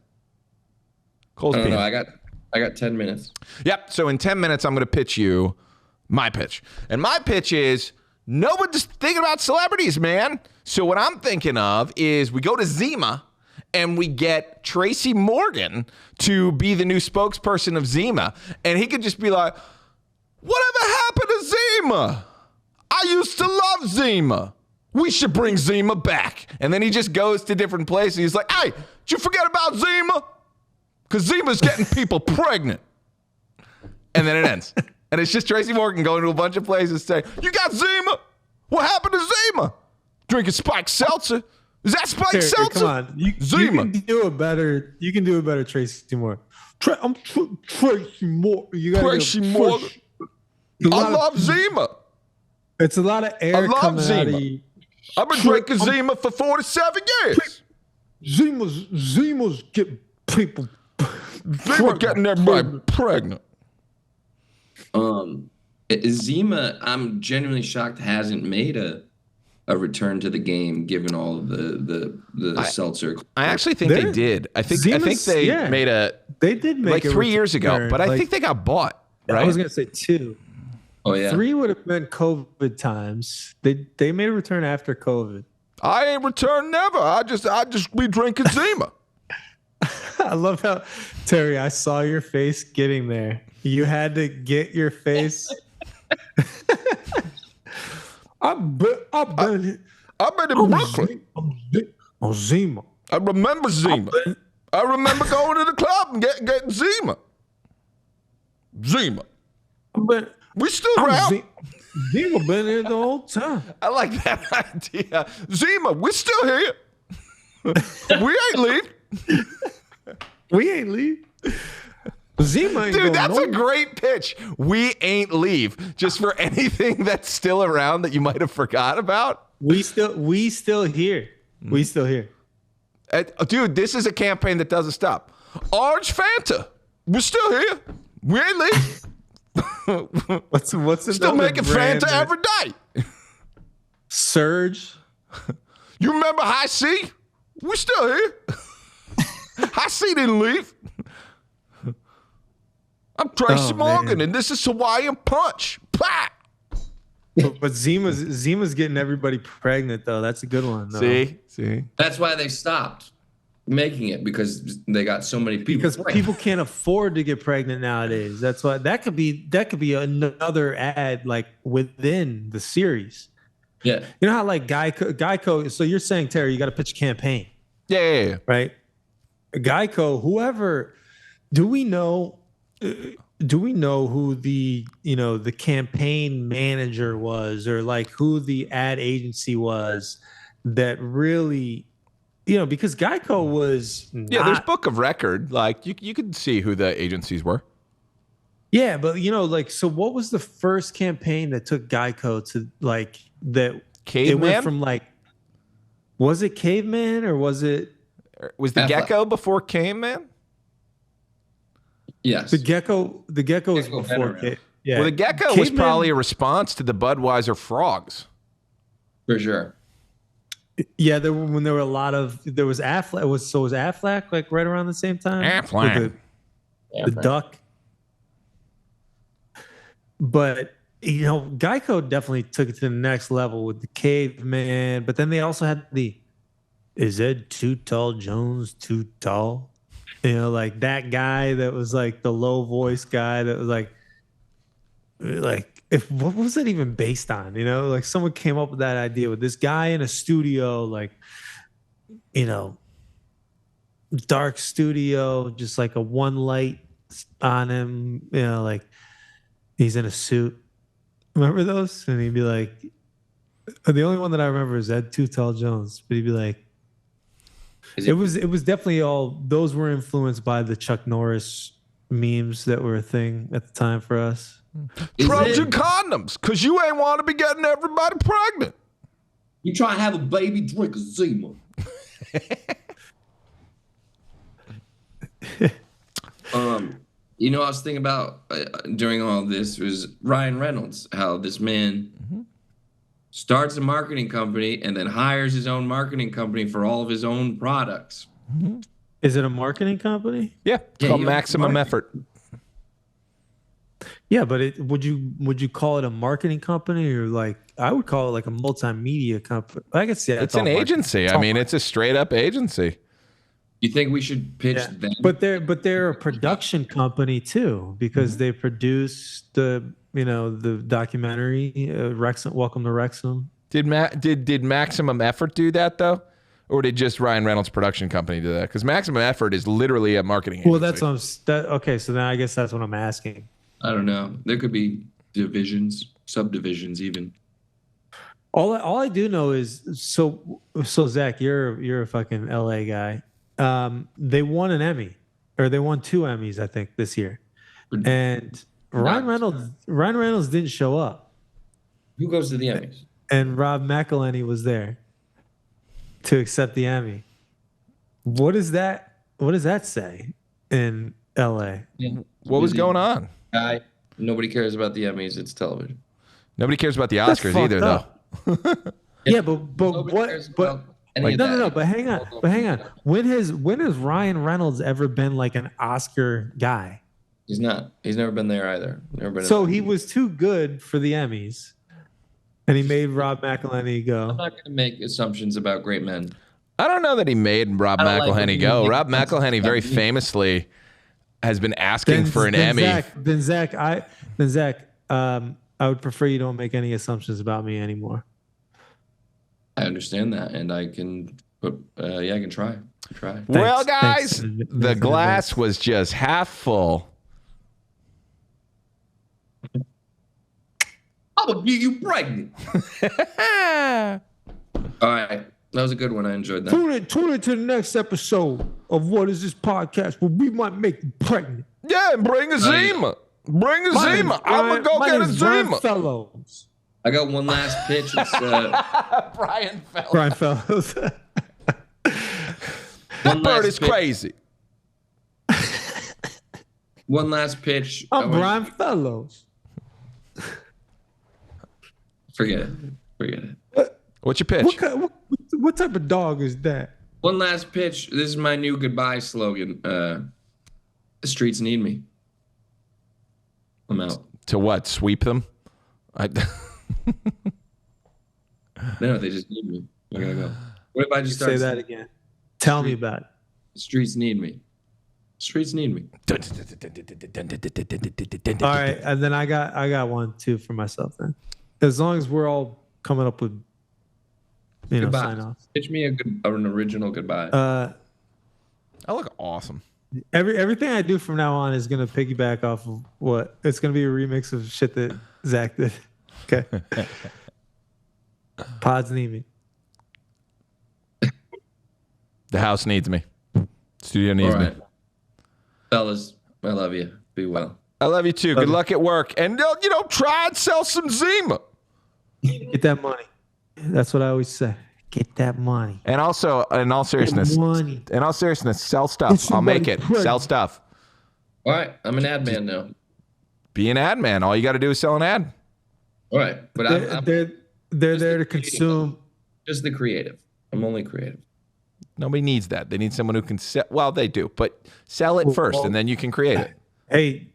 Cole's I don't know. I got 10 minutes. Yep. So in 10 minutes, I'm going to pitch you my pitch. And my pitch is no one's thinking about celebrities, man. So what I'm thinking of is we go to ZIMA and we get Tracy Morgan to be the new spokesperson of ZIMA. And he could just be like, "Whatever happened to ZIMA? I used to love ZIMA. We should bring ZIMA back." And then he just goes to different places. He's like, "Hey, did you forget about ZIMA? Because ZIMA's getting people pregnant." And then it ends. And it's just Tracy Morgan going to a bunch of places saying, "You got ZIMA? What happened to ZIMA? Drinking spiked seltzer? Is that spiked seltzer?" Come on. You can do a better Tracy Morgan. I'm Tracy Morgan. You gotta Tracy Morgan. I love ZIMA. It's a lot of air coming out of you. I've been drinking ZIMA for 47 years. ZIMA's getting people. ZIMA getting everybody pregnant. ZIMA, I'm genuinely shocked, hasn't made a return to the game given all of the seltzer. I actually think they did. I think they made They did make like 3 years ago, but I think they got bought. Right? I was gonna say 2. Oh yeah, 3 would have been COVID times. They made a return after COVID. I ain't returned never. I just be drinking ZIMA. I love how, Terry, I saw your face getting there. You had to get your face. I've been in Brooklyn. On ZIMA. I remember ZIMA. I remember going to the club and getting ZIMA. ZIMA. We still around. ZIMA been here the whole time. I like that idea. ZIMA, we're still here. We ain't leave. We ain't leave. ZIMA ain't Dude, that's nowhere. a great pitch. We ain't leave. Just for anything that's still around that you might have forgot about. We still here. We still here. Dude, this is a campaign that doesn't stop. Orange Fanta. We're still here. We ain't leave. What's still making Fanta every day. Surge. You remember High C? We're still here. High C didn't leave. I'm Tracy Morgan, and this is Hawaiian Punch. Pah! But Zima's getting everybody pregnant, though. That's a good one. Though. See. That's why they stopped making it, because they got so many people. Because people can't afford to get pregnant nowadays. That's why that could be another ad like within the series. Yeah. You know how like Geico. So you're saying, Terry, you got to pitch a campaign. Yeah. Right. Geico, whoever. Do we know who the campaign manager was, or like who the ad agency was that really, because Geico was there's book of record. Like you could see who the agencies were. Yeah, but so what was the first campaign that took Geico to like that? Caveman? It went from like, was it Caveman or was it? Was the Gecko before Caveman? Yes. The gecko was before. Yeah. Well, the Gecko was probably a response to the Budweiser frogs. For sure. Yeah, there were a lot of, there was Affleck. Was Affleck like right around the same time? Affleck. The duck. But Geico definitely took it to the next level with the Caveman. But then they also had the is Ed Too Tall Jones too tall? You know, like that guy that was like the low voice guy that was like if what was it even based on? You know, like someone came up with that idea with this guy in a studio, like, you know, dark studio, just like a one light on him, you know, like he's in a suit. Remember those? And he'd be like, the only one that I remember is Ed Too Tall Jones, but he'd be like, it was definitely all those were influenced by the Chuck Norris memes that were a thing at the time for us. Trojan condoms, because you ain't want to be getting everybody pregnant. You try to have a baby, drink a ZIMA. You know, I was thinking about during all this was Ryan Reynolds, how this man starts a marketing company and then hires his own marketing company for all of his own products. Is it a marketing company? Yeah, it's called Maximum Effort. Yeah, but would you call it a marketing company or like I would call it like a multimedia company? I guess yeah, it's an agency. I mean, it's a straight up agency. You think we should pitch them? But they're a production company too because they produce the documentary Wrexham, Welcome to Wrexham. Did Maximum Effort do that though, or did just Ryan Reynolds' production company do that? Because Maximum Effort is literally a marketing agency. Well, that's what okay. So then I guess that's what I'm asking. I don't know. There could be divisions, subdivisions, even. All I do know is so Zach, you're a fucking LA guy. They won an Emmy, or they won 2 Emmys, I think, this year. And Ryan Reynolds didn't show up. Who goes to the Emmys? And Rob McElhenney was there to accept the Emmy. What does that say in LA? Yeah. What was going on? Nobody cares about the Emmys. It's television. Nobody cares about the Oscars either, though. Yeah, but what? But like, no. But hang on. When has Ryan Reynolds ever been like an Oscar guy? He's not. He's never been there either. So he was too good for the Emmys, and he made Rob McElhenney go. I'm not going to make assumptions about great men. I don't know that he made Rob McElhenney go. Rob McElhenney very famously has been asking for an Emmy. Zach, I would prefer you don't make any assumptions about me anymore. I understand that, and I can put. I can try. Well, guys, the glass was just half full. I'm gonna get you pregnant. All right, that was a good one. I enjoyed that. Tune in to the next episode of What Is This Podcast, where we might make you pregnant. Yeah, bring a ZIMA. Bring a ZIMA. I'm gonna go get a ZIMA. Fellows. I got one last pitch. It's Brian Fellows. Brian Fellows. That bird is crazy. One last pitch. I'm Brian Fellows. Forget it. What's your pitch? What type of dog is that? One last pitch. This is my new goodbye slogan. The streets need me. I'm out. To what? Sweep them? No, they just need me. I gotta go. What if I just say that again? Tell me about it. The streets need me. Streets need me. All right, and then I got one too for myself. Then, as long as we're all coming up with, sign off. Pitch me an original goodbye. I look awesome. Everything I do from now on is gonna piggyback off of what it's gonna be a remix of shit that Zach did. Okay. Pods need me. The house needs me. Studio needs me. Fellas, I love you. Be well. I love you too. Good luck at work. And, try and sell some ZIMA. Get that money. That's what I always say. Get that money. And also, in all seriousness, sell stuff. I'll make it. Sell stuff. All right. I'm an ad man now. Be an ad man. All you got to do is sell an ad. All right. But they're there to consume. Just the creative. I'm only creative. Nobody needs that. They need someone who can sell. Well, they do, but sell it first, and then you can create it. Hey,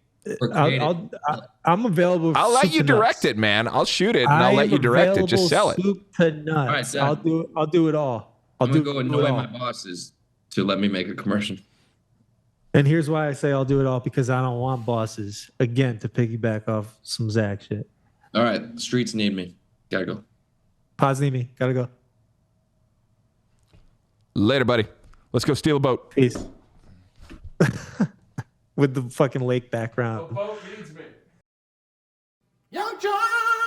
I'm available. I'll let you direct it, man. I'll shoot it, and I'll let you direct it. Just sell it. Soup to nuts. All right, I'll do it all. I'm going to go annoy my bosses to let me make a commercial. And here's why I say I'll do it all, because I don't want bosses, again, to piggyback off some Zach shit. All right. Streets need me. Gotta go. Pods need me. Gotta go. Later, buddy. Let's go steal a boat. Peace. With the fucking lake background. The boat needs me. YUNKJunk!